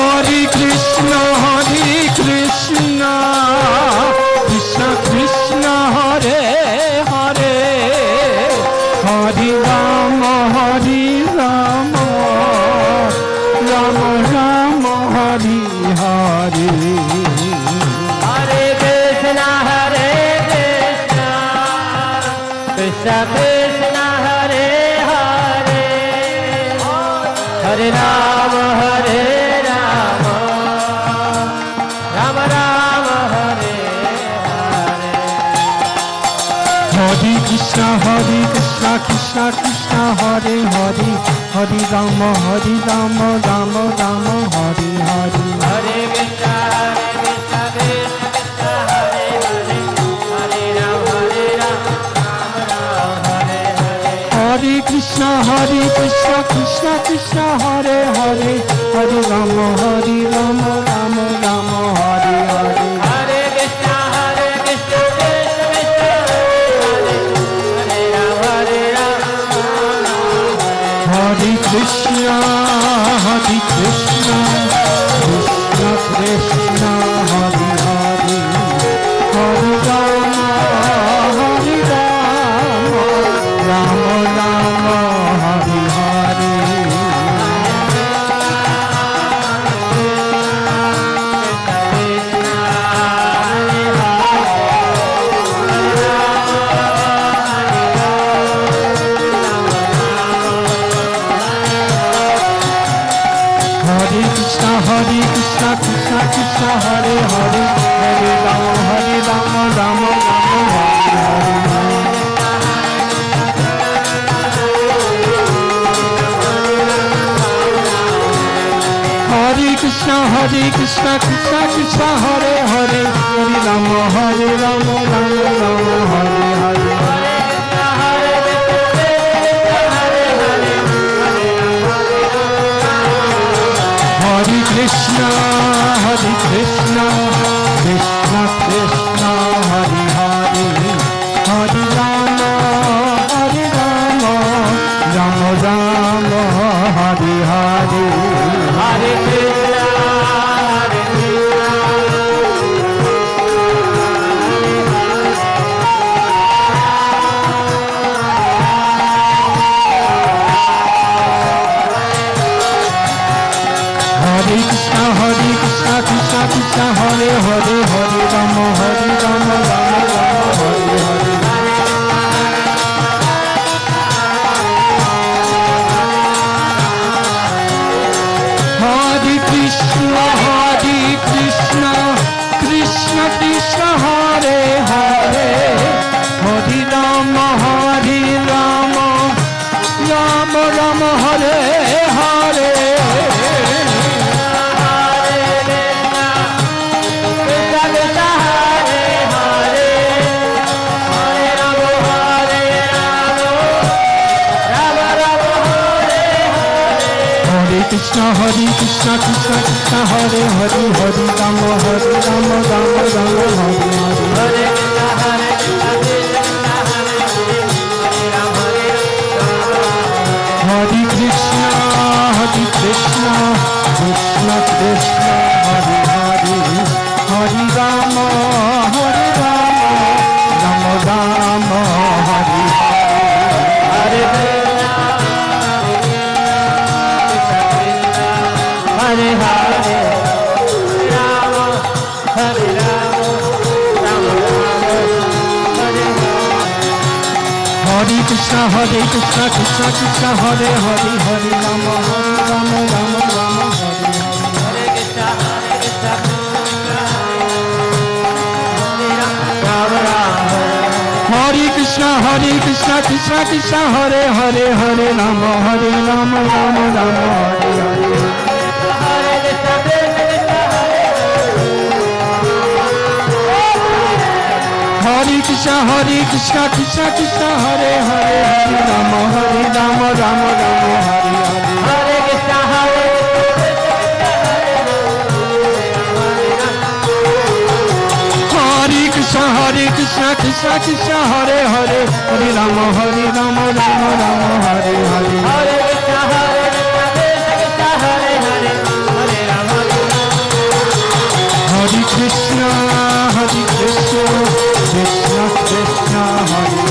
B: Hare Krishna Hare Krishna Krishna Hare Hare Hare Rama
C: Hare Krishna Krishna Krishna Hare Hare Hare Rama Rama Rama Hare Hare
B: Hare Krishna Krishna Krishna Hare Hare Hare Rama Rama Rama Rama Hare Hare
C: Hare Krishna Krishna Krishna Hare Hare Hare Rama Rama Rama Hare Hare
B: Hare Krishna Krishna Krishna Hare Hare Hare Rama Rama Hare Hare
C: Hare Krishna Krishna Krishna Hare Hare Hare Rama Rama Rama Hare Hare
B: Hare Krishna Krishna Krishna Hare Hare Hare Krishna Krishna
C: Krishna Hare Hare Hare Rama Rama Rama Hare Hare Hare Krishna Krishna Krishna Hare Hare Hare Rama Rama Hare Hare Hare Krishna Krishna Krishna Hare Hare Hare Rama Rama Hare Hare Hare Krishna Krishna Krishna Hare Hare Hare Rama Rama Rama Hare Hare
B: Hare Krishna Krishna
C: Hare Krishna Krishna Krishna Hare Hare Hare Rama Rama Rama Hare Hare Hare Krishna Krishna Krishna Hare Hare Hare Rama Rama Rama Hare Hare
B: Hare Hare Rama Hare Rama Rama Rama Hare Hare
C: Hare Krishna Krishna Krishna Hare Hare Hare Rama Rama Rama Rama Hare
B: Hare Krishna Rama Rama
C: Hare Krishna Krishna Krishna Hare Hare Hare Rama Rama Rama Rama Hare Hare Hare Krishna Krishna Krishna Hare Hare Hare Rama Rama Rama Rama Hare Hare
B: Hare Krishna
C: Hare Krishna Krishna Krishna Hare Hare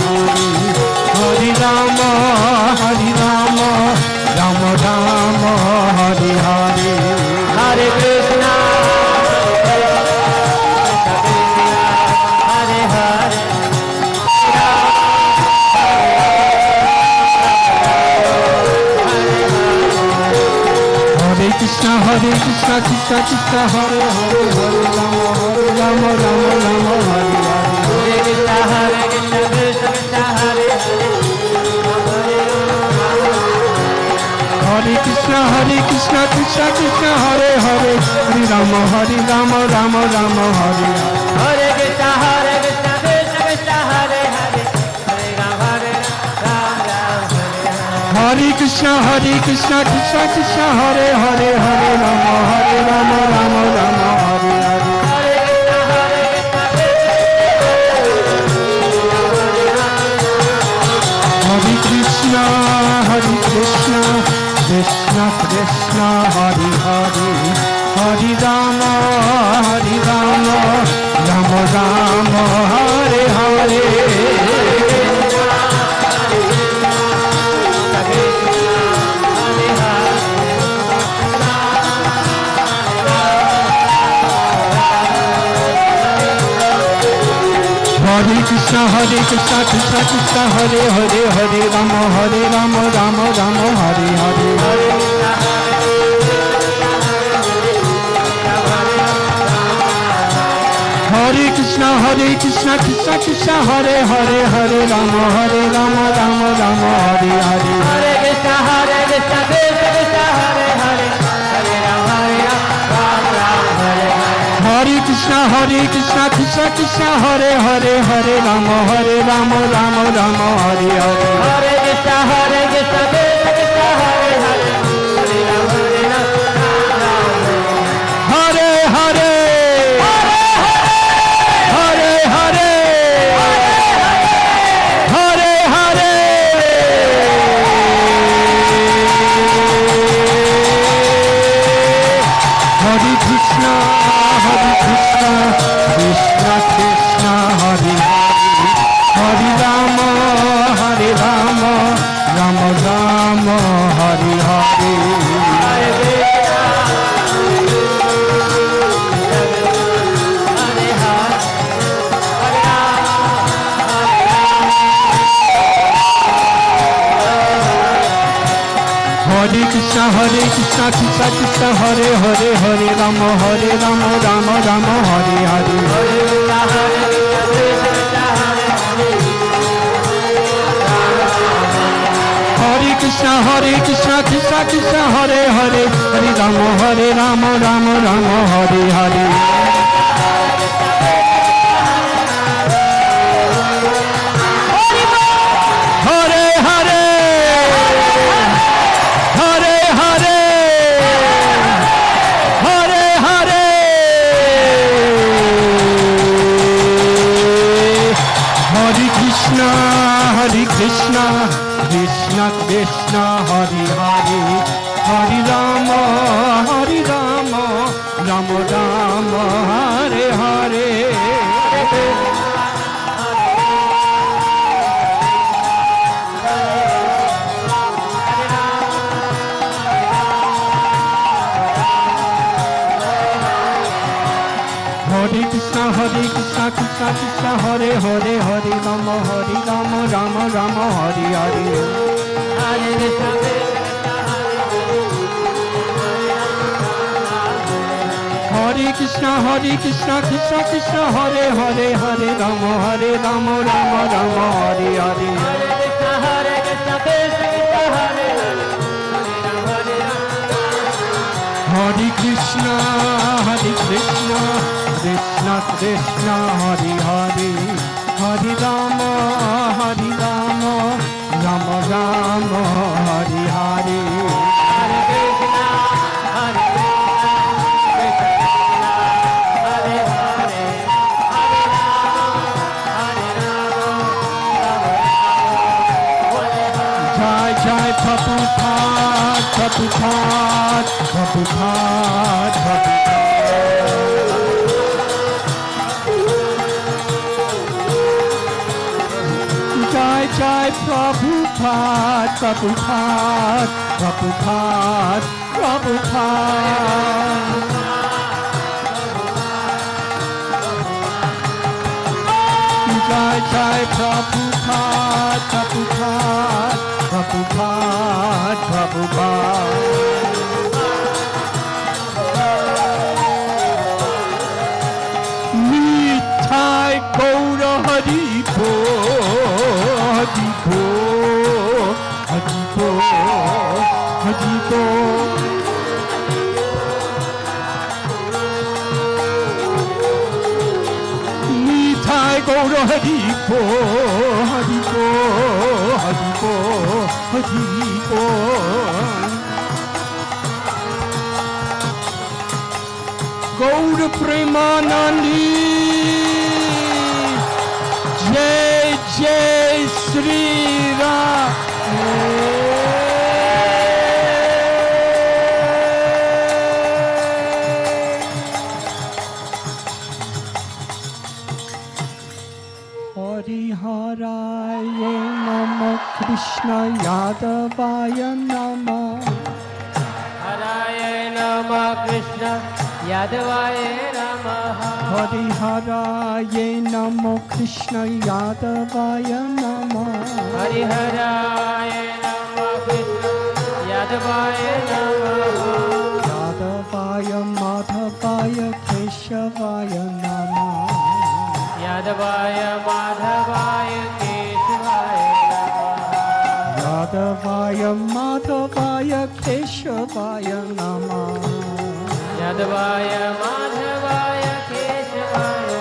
C: Hare Rama Rama Rama Hare Hare
B: Hare Krishna Hare Hare Hare Rama
C: Hare Krishna Krishna Krishna Hare Hare Hare Rama Rama Rama Hare Hare
B: Hare Krishna Hare Hare
C: Hare Krishna Krishna Krishna Hare Hare Hare Rama Rama Rama Hare Hare
B: Hare Krishna Krishna Krishna Hare
C: Hare Krishna Krishna Hare Hare Hare Rama Rama Rama Hare Hare
B: Hare Krishna Krishna Krishna Hare Hare Hare Rama
C: Hare Krishna Krishna Krishna Hare Hare Hare Rama Rama Rama Hare Hare Hare Krishna Krishna Krishna Hare Hare Hare Rama Rama Rama Hare Hare Hare Krishna Krishna Krishna Hare Hare Hare Rama Rama Hare Hare Hare Krishna Krishna Krishna Hare Hare Hare Rama Rama Hare Hare
B: Hare Krishna Krishna Krishna Hare Hare Hare Rama Hare
C: Hare Krishna Krishna Krishna Hare Hare Hare Rama Rama Hare Hare
B: Hare Krishna Krishna Krishna Hare Hare Hare Rama
C: Hare Hare Hare Hare Hare Hare Hare Krishna Krishna Krishna Hare Hare Rama Rama Rama Hare Hare Hare Krishna Krishna Krishna Hare Hare Hare Rama Rama Hare Hare Hare Krishna Krishna Hare Hare Hare Rama Rama Hare Hare Hare Hare Hare Hare Krishna, Krishna Krishna, Hari Hari, Hari Rama, Rama Rama, Hare Hare. Hare Krishna, Krishna Krishna, Hare Hare, Hare Rama, Rama Rama, Hare Hare.
B: Hare Krishna,
C: Hare Krishna, Krishna Krishna, Hare Hare, Hare Rama, Rama Rama, Hare Hare.
B: Hare Krishna, Krishna Krishna, Hare Hare,
C: Hare Krishna, Krishna Krishna, Hare Hare, Hare Rama, Rama Rama, Hare Hare.
B: Hare Krishna, Hare Hare, Hare Rama,
C: Jai Jai Prabhupada, Prabhupada, Prabhupada, Prabhupada. Jai Jai Prabhupada, Prabhupada, Prabhupada, Prabhupada. Jai Jai Prabhupada, Prabhupada, Prabhupada, Prabhupada. Nitai Gaura Haribo, Haribo, Haribo, Haribo. Nitai Gaura Haribo, Haribo, Haribo, Haribo. Gaura Premanandi, Jai Jai Sri Ram. Hariharaya Namah, Krishna Yadavaya Namah.
B: Haraye Namah, Krishna Yadavaye Namaha.
C: Hariharaya Namah, Krishna Yadavaya Namah.
B: Hariharaya Namah, Krishna Yadavaye Namaha.
C: Yadavaya Madhavaya Keshavaya Namah.
B: Yadavaya Madhavaya Keshavaya Namaha.
C: Yadavaya Madhavaya Keshavaya Namah.
B: Yadavaya Madhavaya Keshavaya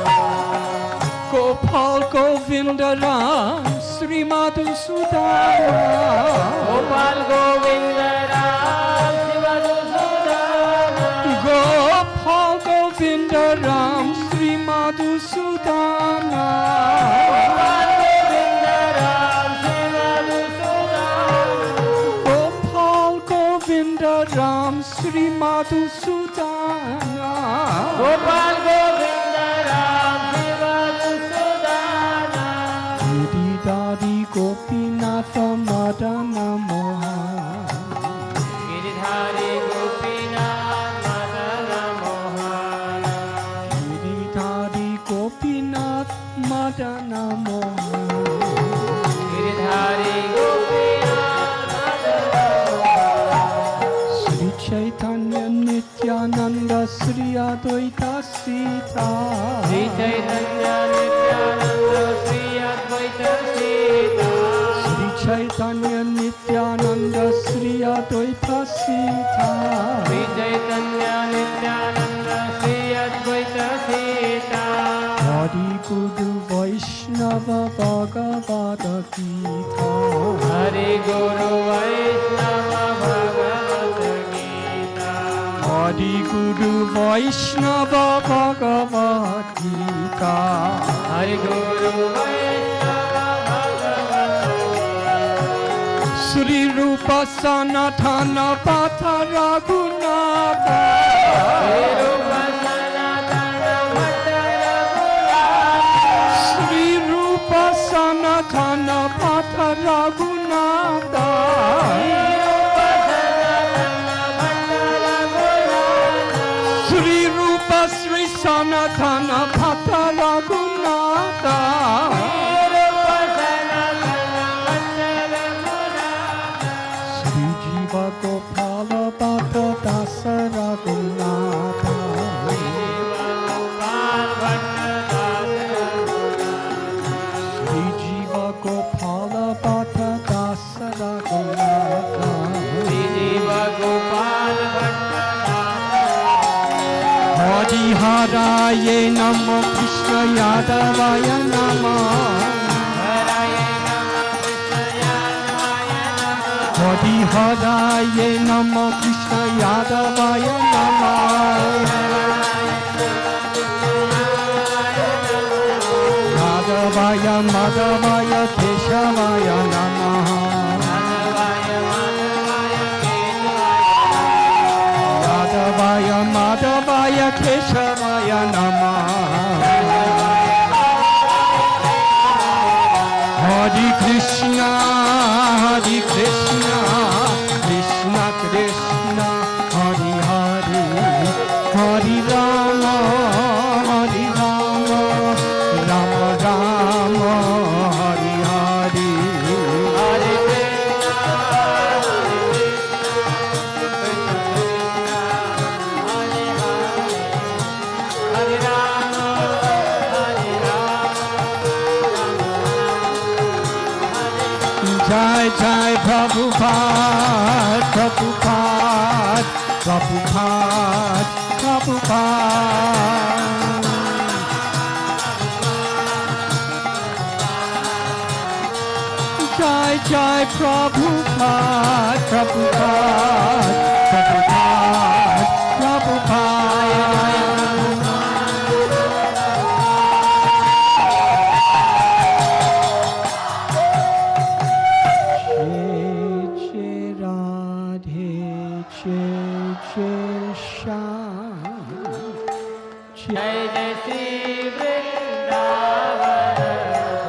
B: Namaha.
C: Gopal Govinda Ram Sri Madhusudana.
B: Gopal Govinda Ram Sri Madhusudana.
C: Gopal Govinda Ram Sri Madhusudana.
B: Gopal Govinda Ram Sri Madhusudana.
C: Gopal Govinda Ram Sri Madhusudana.
B: Gopal Govinda Ram Sri Madhusudana.
C: Giridhari Gopinatha Madana Moha.
B: Giridhari Gopinath Madana Mohan.
C: Giridhari Gopinath Madana Moha.
B: Giridhari Gopinath Madana Mohan.
C: Sri Chaitanya Nityananda Sri Advaita Sita.
B: Sri Chaitanya Nityananda Sri Advaita Sita.
C: Sri Chaitanya Nityananda Sri Advaita Sita.
B: Sri Chaitanya Nityananda Sri Advaita Sita.
C: Hari Guru Vaishnava Bhagavata Gita.
B: Hari Guru Vaishnava Bhagavata Gita.
C: Hari Guru Vaishnava Bhagavata Gita.
B: Hari Guru Vaishnava
C: Sri Rupa Sanatana Patha Raghunatha. Sri Rupa Sanatana Patha Raghunatha. Sri Rupa Sri Sanatana Patha Raghunatha. Sri Jiva Gopala Bhatta Dasa Raghunatha. Sri Jiva Gopala Bhatta Dasa Raghunatha. Hari Haraye Namo Krishna Yadavaya Namo. Hari Haraye Namo Krishna Yadavaya Namo. Yadavaya Madhavaya Keshavaya Namo. Yadavaya Madhavaya Keshavaya Namah. Hare Krishna, Hare Krishna, Krishna Krishna, Hare Hare, Hare Rama, Hare Rama, Rama Rama, Hare Hare. Jai Jai Prabhupada, Prabhupada, Prabhupada, Prabhupada. Jai Jai Prabhupada, Prabhupada, Prabhupada, Prabhupada. Sri Vrindavan Dham.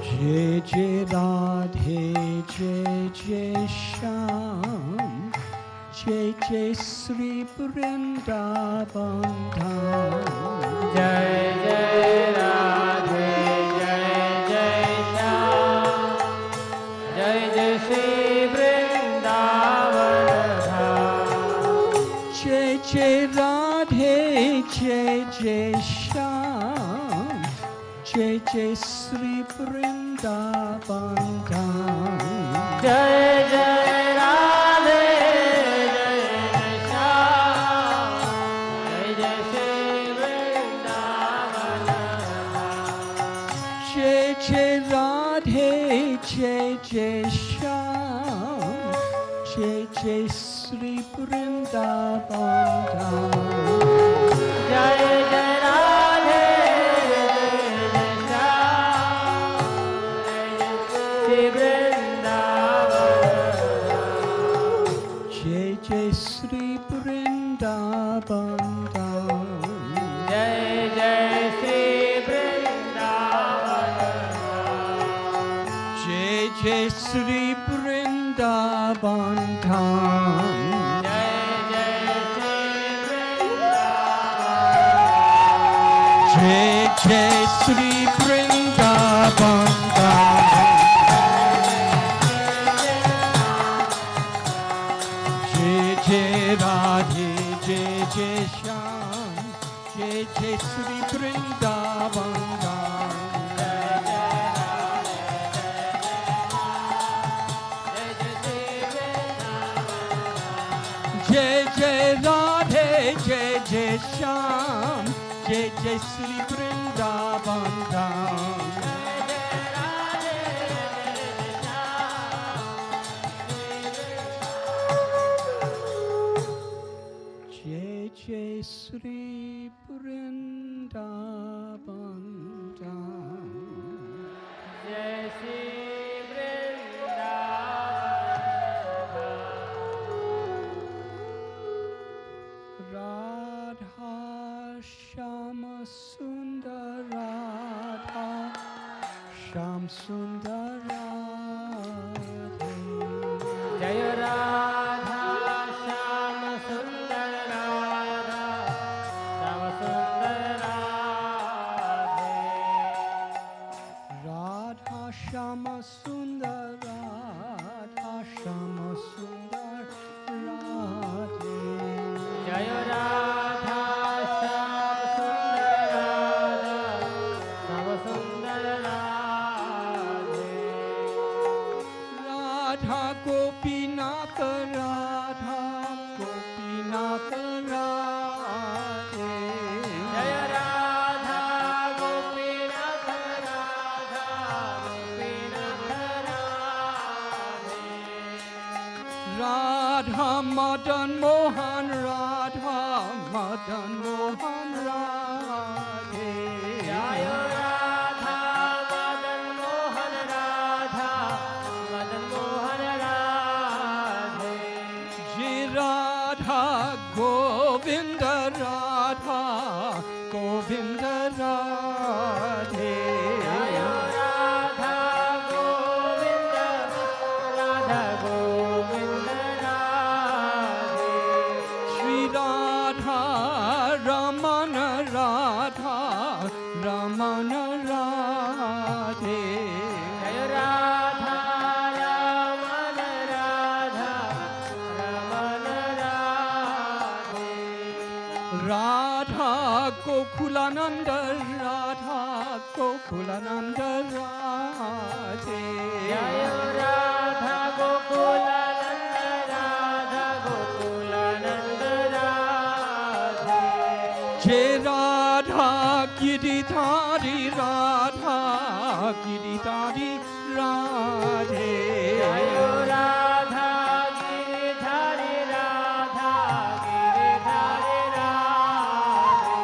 C: Jai Jai Radhe, Jai Jai Shyam, Jai Jai Sri Vrindavan Dham. Jai Jai Radhe, Jai Jai Shyam, Jai Jai Sri Vrindavan Dham. Jai Jai Radhe. Jai Jai Shyam, Jai Jai Sri Vrindavan Dham. Jai Jai Radhe, Jai Jai Sri Vrindavan Dham. Jai Jai Sri Vrindavan Dham. Jai Jai Sri Vrindavan Dham. Jai Jai Sri Vrindavan Dham. Jai Jai Radhe, Jai Jai Shyam, Jai Jai Sri Vrindavan Dham. Jai Jai Radhe, Jai Jai Shyam, Jai Jai Sri Vrindavan Dham. Jai Jai Sri Vrindavan Dham. Jai Sri Vrindavan.
A: Sham Sundar Radhe.
B: जय राधा श्याम सुंदर राधा श्याम सुंदर Radhe
A: Radha Shama Sundar Radha Shama Sundar Radhe.
B: जय राधा श्याम सुंदर राधा श्याम सुंदर Radhe
A: Radha Gopinath Radha Gopinath Radhe.
B: जय Radha Gopinath Radha Gopinath Radhe
A: Radha Madan Mohan Radha Madan Mohan Radhe.
B: जय Radha Madan Mohan Radha Madan Mohan Radhe
A: Jai Radha Govinda Radha Govinda Radhe.
B: जय Radha Govind Radha Govind Radhe
A: Shri Radha Ramana Radha Ramana Radhe.
B: जय Radha Raman Radha Raman Radhe
A: Radha Gokulananda Radha Gokulananda Radhe.
B: जय Radha Gokulanand Radha Gokulanand Radhe
A: Jai Radha Giridhari Radha Giridhari Radhe.
B: जय Radha Giridhari Radha Giridhari Radhe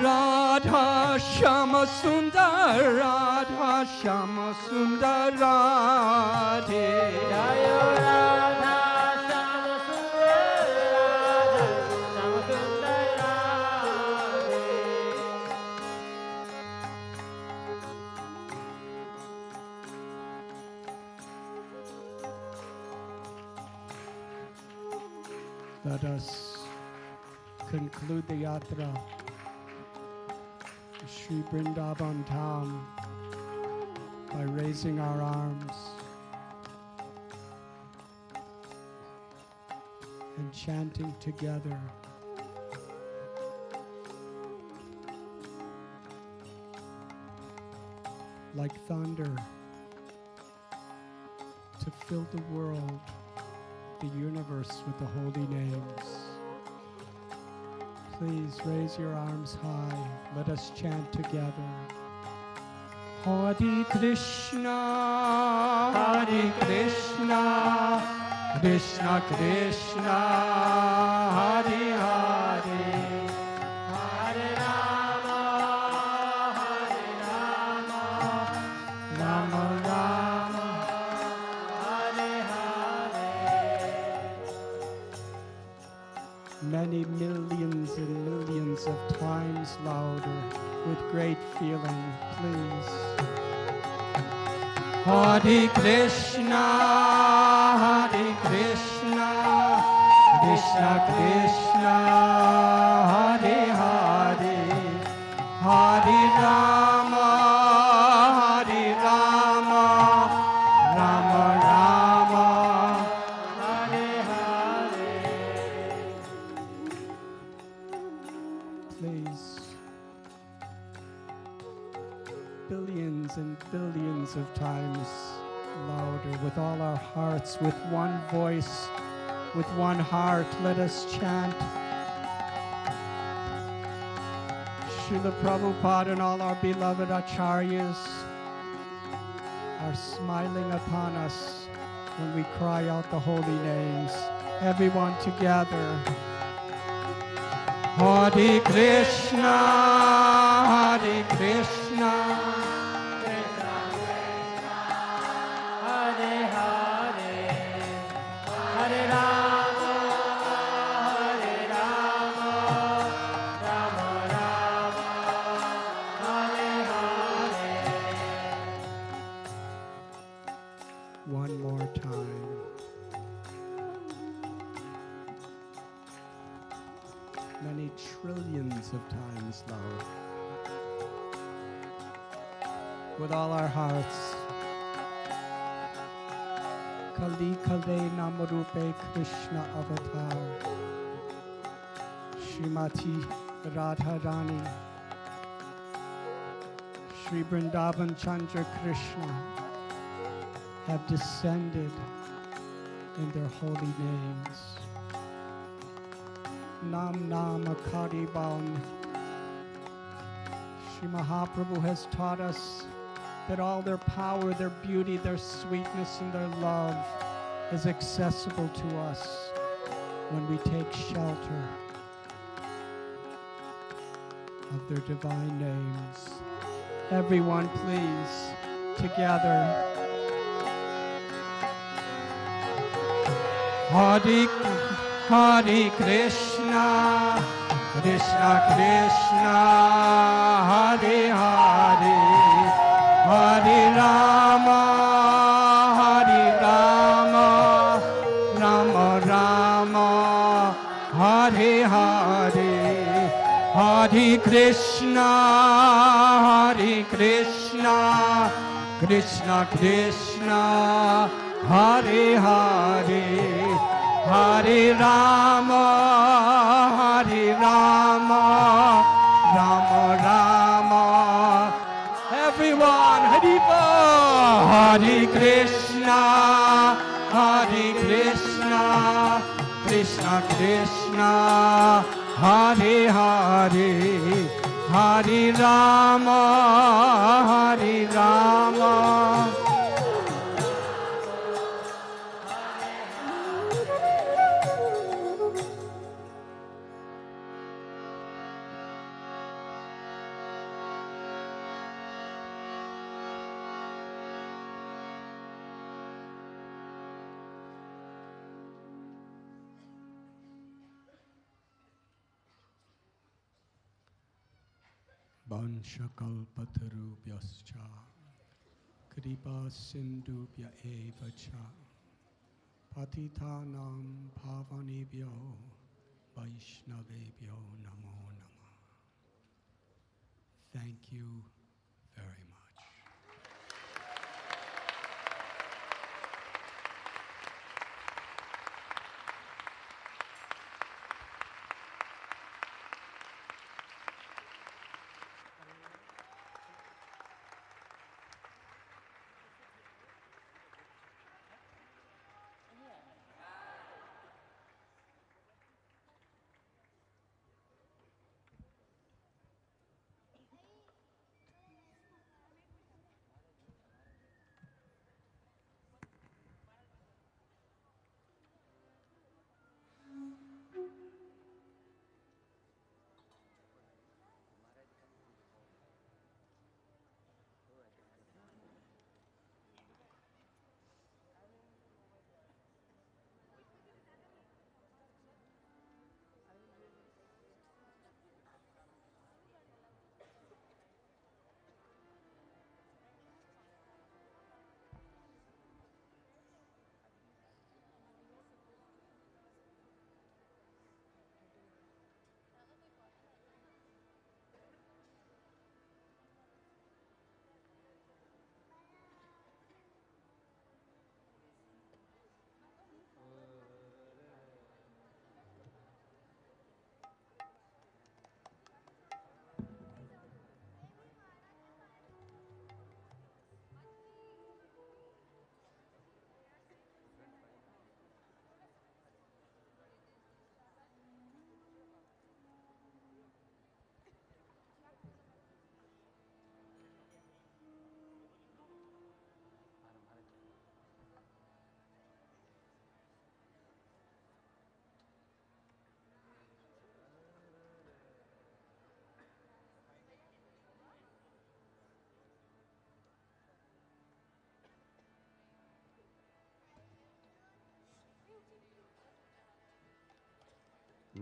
A: Radha Shama Sundar Radha Shama Sundar Radhe.
B: जय राधा श्याम सुंदर राधा श्याम सुंदर Radhe
A: Let us conclude the yatra to Sri Vrindavan Dham by raising our arms and chanting together. Like thunder to fill the world, the universe with the holy names. Please raise your arms high. Let us chant together. Hare Krishna, Hare Krishna, Krishna Krishna, Hare Hare.
B: Hare Rama
A: Rama Rama,
B: Hare Hare
A: many millions and millions of times louder with great feeling, please. Hare Krishna, Hare Krishna, Krishna Krishna, Hare Hare, Hare Rama, Hare Rama, Rama Rama,
B: Hare Hare
A: please. Billions and billions of times louder with all our hearts, with one voice, with one heart. Let us chant. Srila Prabhupada and all our beloved acharyas are smiling upon us when we cry out the holy names. Everyone together. Hare Krishna, Hare Krishna,
B: Hare Hare Hare Ram Hare Ram Ram Ram Hare Hare
A: one more time. Many trillions of times, Lord. With all our hearts. Kali Kale Namarupe Krishna Avatar. Srimati Radharani. Sri Vrindavan Chandra Krishna have descended in their holy names. Nam Nam Akari Baun. Sri Mahaprabhu has taught us that all their power, their beauty, their sweetness, and their love is accessible to us when we take shelter of their divine names. Everyone, please, together. Hare Hare Krishna, Krishna Krishna, Hare Hare, Hare Rama, Hare Rama, Rama Rama, Hare Hare, Hare Krishna, Hare Krishna, Krishna Krishna, Hare Hare, Hare Rama, Hare Rama, Rama Rama. Everyone, Haribo! Hare Krishna, Hare Krishna, Krishna Krishna, Hare Hare, Hare Rama, Hare Rama. Vanchakalpatarubhyascha Kripa Sindhubhya eva cha Patitanam Pavanebhyo Vaishnavebhyo Namo Namah. Thank you very much.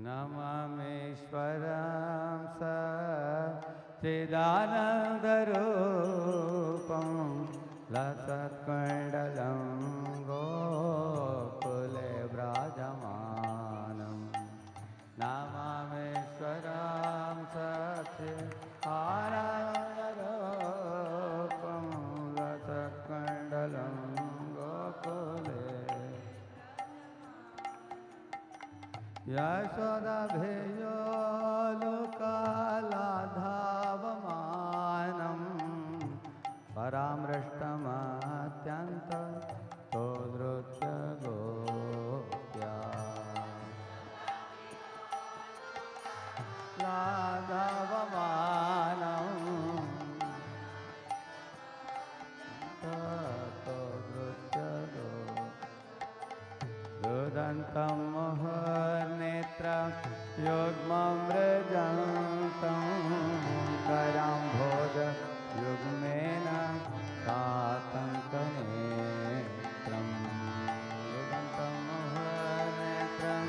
D: नमामीश्वरं सच्चिदानन्दरूपं लसत्कुण्डलं यशोदभेयो लोकालाधावमानम् परामृष्टमत्यन्त तो नृत्य गोप्या लाघवमानम् तो नृत्य रुदन्तं मुहुर्नेत्रं युग्ममृजन्तं कराम्भोज युग्मेन सातङ्कनेत्रं रुदन्तं मुहुर्नेत्रं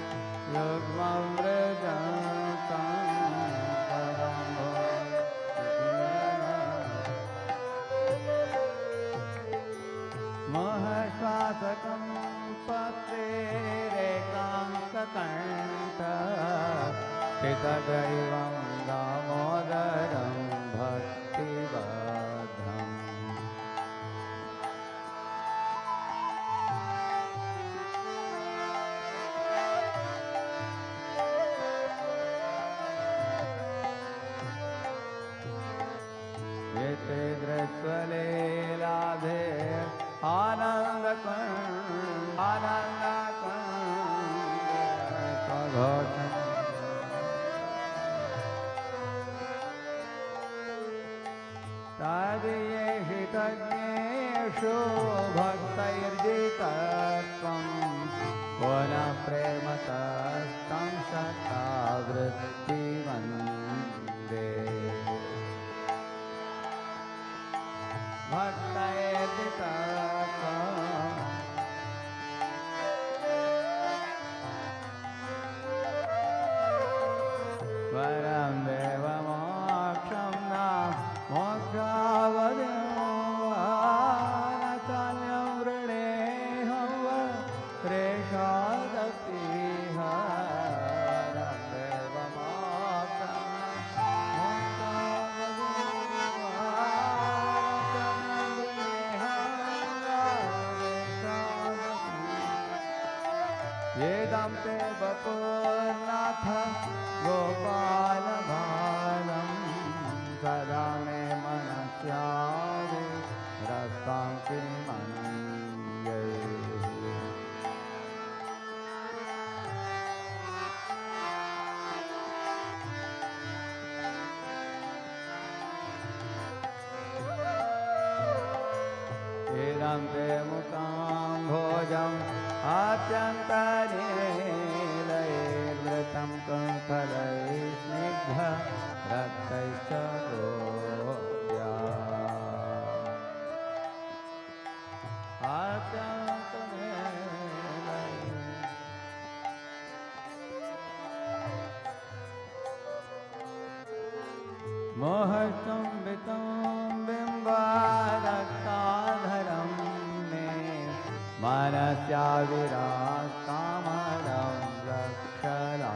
D: युग्ममृजन्तं कराम्भोज महश्वासकं पत्रेरेकाङ्ककण्ठ स्थितदैवं दामोदरं भक्तिबद्धम् एते दृक्स्वलीलाधे आनन्दकुण्ड तदीयेषु भक्तैर्जितत्वं पुनः प्रेमतस्तं शतावृत्तिवन्दे भक्तैर्जितत्वम् वरं देवमोक्षं न मोक्षावधिं वृणेऽहं प्रेषादपीह वरं देवमोक्षं न मोक्षावधिं येदं ते वपुर्नाथ गोपालबालं सदा मे मनस्यादि रस्तां किमन्ये इदं ते मुखां भोजम् आत्यन्तनीलैर्वृतं कुङ्कलैः स्निग्ध रक्तैश्च गोप्या मोहस्तुम्बितं बिम्बारक्ताधरं मे मनस्याविरास्तामलं रक्षलाभये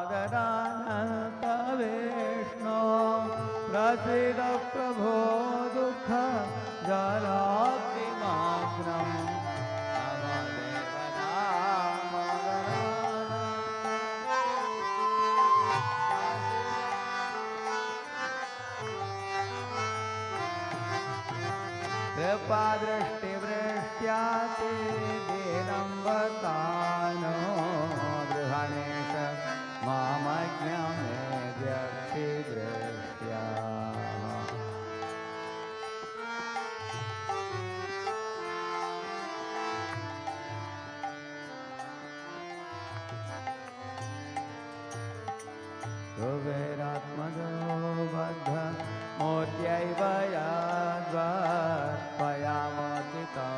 D: नमदेवदामोदरानन्त विष्णो प्रसीद प्रभो दुःख जलाब्धिमाग्रम् कृपादृष्टिवृष्ट्या ते दीनं वतानो गृहणेश मामज्ञमेद्यक्षिदृष्ट्या कुबेरात्मजो बद्ध मोत्यैव याद्वत्पयामोचितो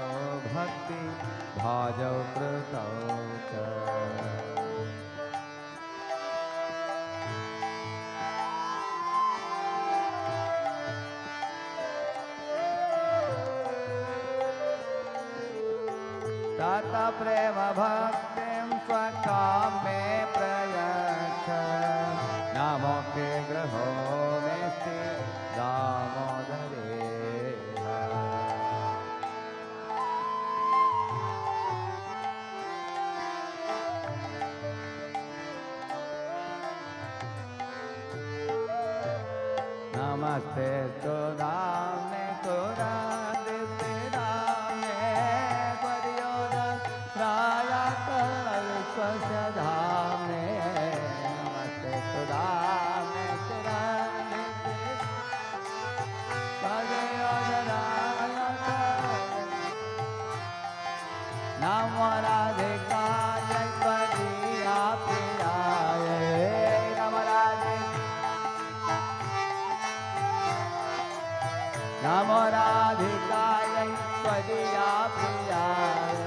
D: भक्ति भाजौ कृतौ च तत प्रेम भक्तिं स्वकाम में प्रयच्छ नामोके ग्रहो में स्थिर दामोदरे नमस्ते तो नामे कुरादित्य नामे परियोदन राया कल स्वस्य धामे नमस्ते तो नामे कुरादित्य परियोदन राया कल नमो राधिकाय त्वदीया प्रियाय नमो नमो राधिकाय त्वदीया प्रियाय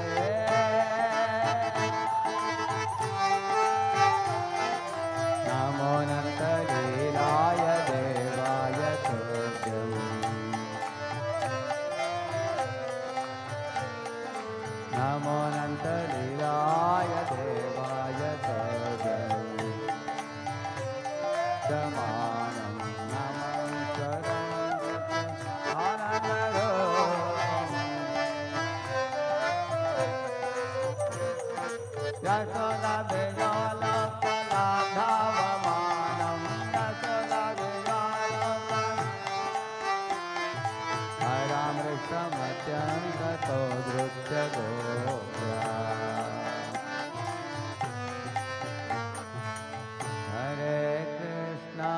D: नमो नन्दलीलाय देवाय तुभ्यं नमो नन्दलीलाय देवाय तुभ्यं समानं नमस्कारम् यशोदा बेजाला कलाधावमानं यशोदा बेजाला हरामृषमत्यन्ततो दृश्य गोप्या हरे कृष्णा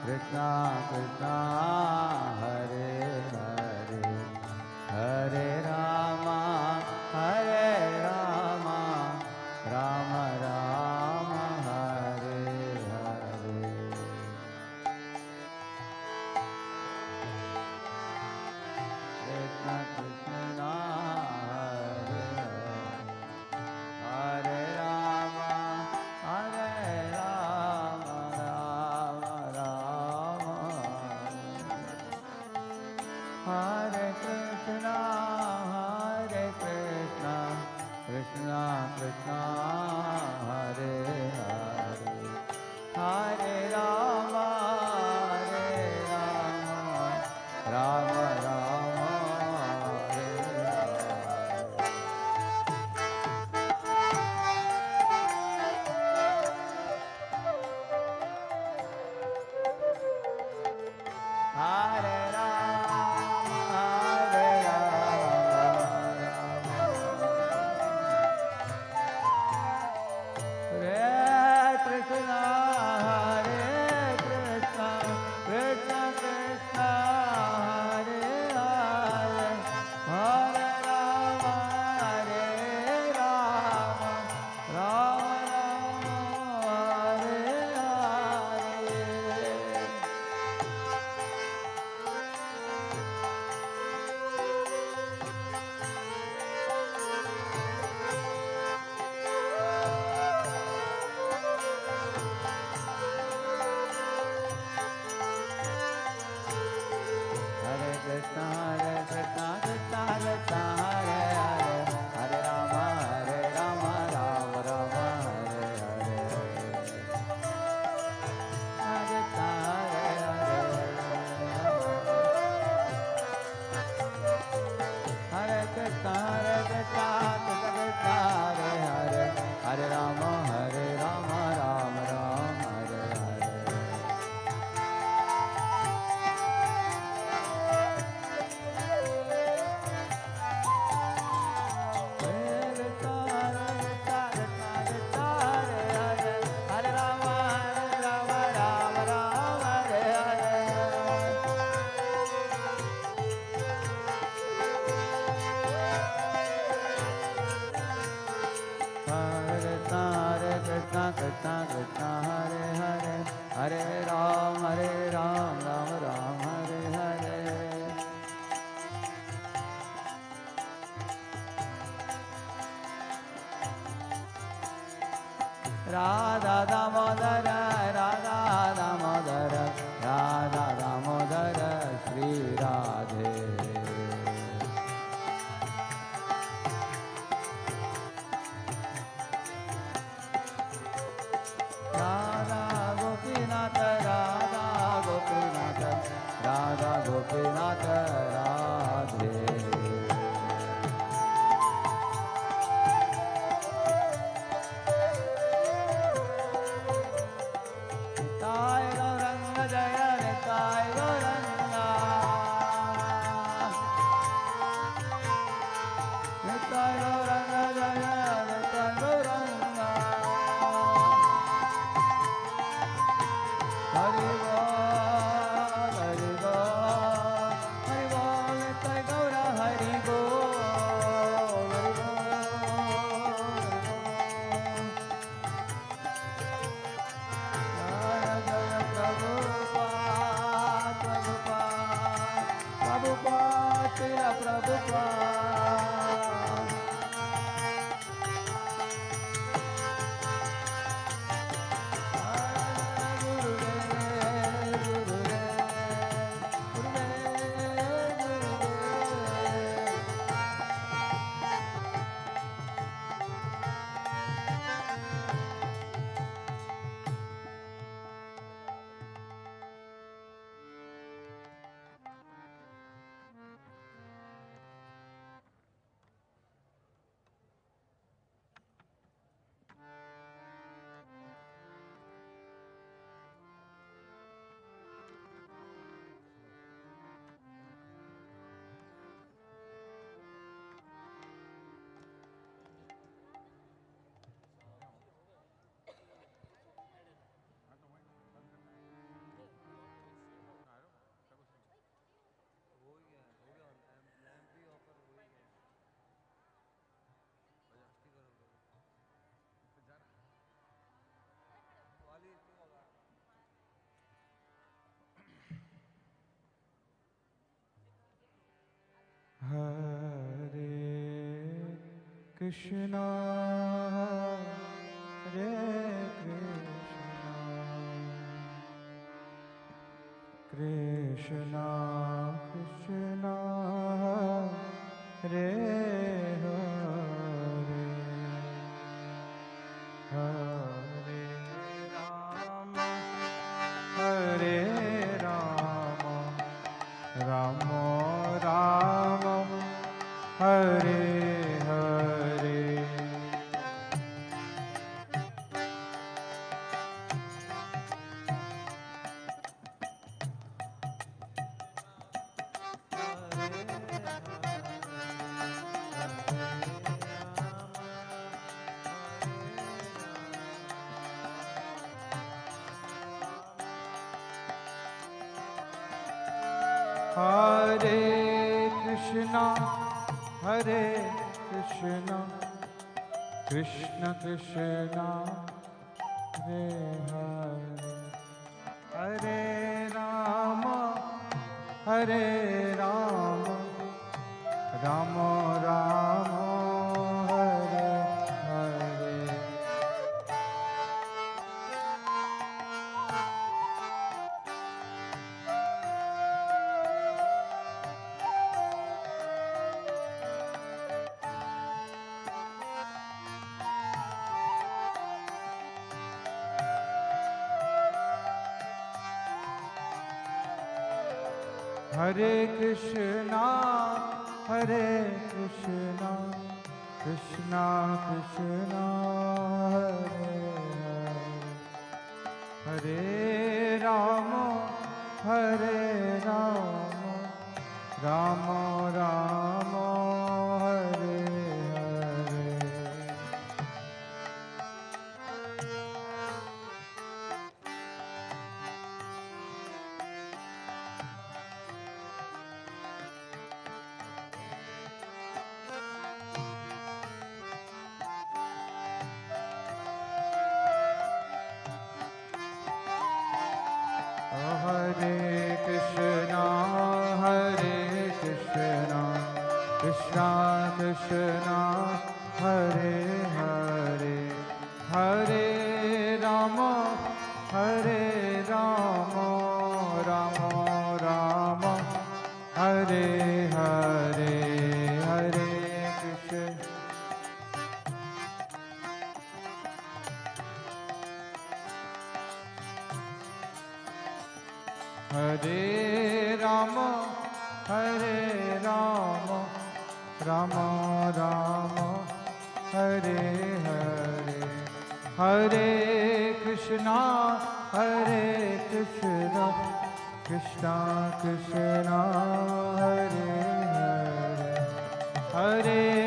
D: कृष्णा कृष्णा हरे हरे हरे राम राम राम हरे हरे कृष्ण कृष्ण हरे हरे राम राम राम हरे कृष्ण कृष्ण कृष्ण हरे हरे हरे राम राम राम हरे हरे राधा दामोदर राधा दामोदर राधा दामोदर श्री राधे गोपीनाथ राधे निताय गौरंग जय निताय गौरंगा निताय गौरंग जय निताय गौरंगा हरि बोल हरि बोल हरि बोल निताय गौर हरि बोल हरि बोल जय जय प्रभुपाद प्रभुपाद प्रभुपाद तेरा प्रभुपाद गुरुदेव गुरुदेव गुरुदेव गुरुदेव
C: Hare Krishna, Hare Krishna, Krishna Krishna, Hare Hare, Hare Rama, Hare Rama, Rama Rama, Hare Hare. Hare Krishna, Hare Krishna, Krishna Krishna, Hare Hare, Hare Rama, Hare Rama, Rama Rama, Hare Hare. Hare Krishna, Hare Krishna, Krishna Krishna, Hare Hare, Hare Rama, Hare Rama, Rama Rama, Hare Hare. Hare Krishna, Hare Krishna, Krishna Krishna, Hare Hare, Hare Rama, Hare Rama, Rama Rama, Hare Hare, Hare Krishna. Hare
D: Ram हरे राम राम राम हरे हरे हरे कृष्णा कृष्णा कृष्णा हरे हरे हरे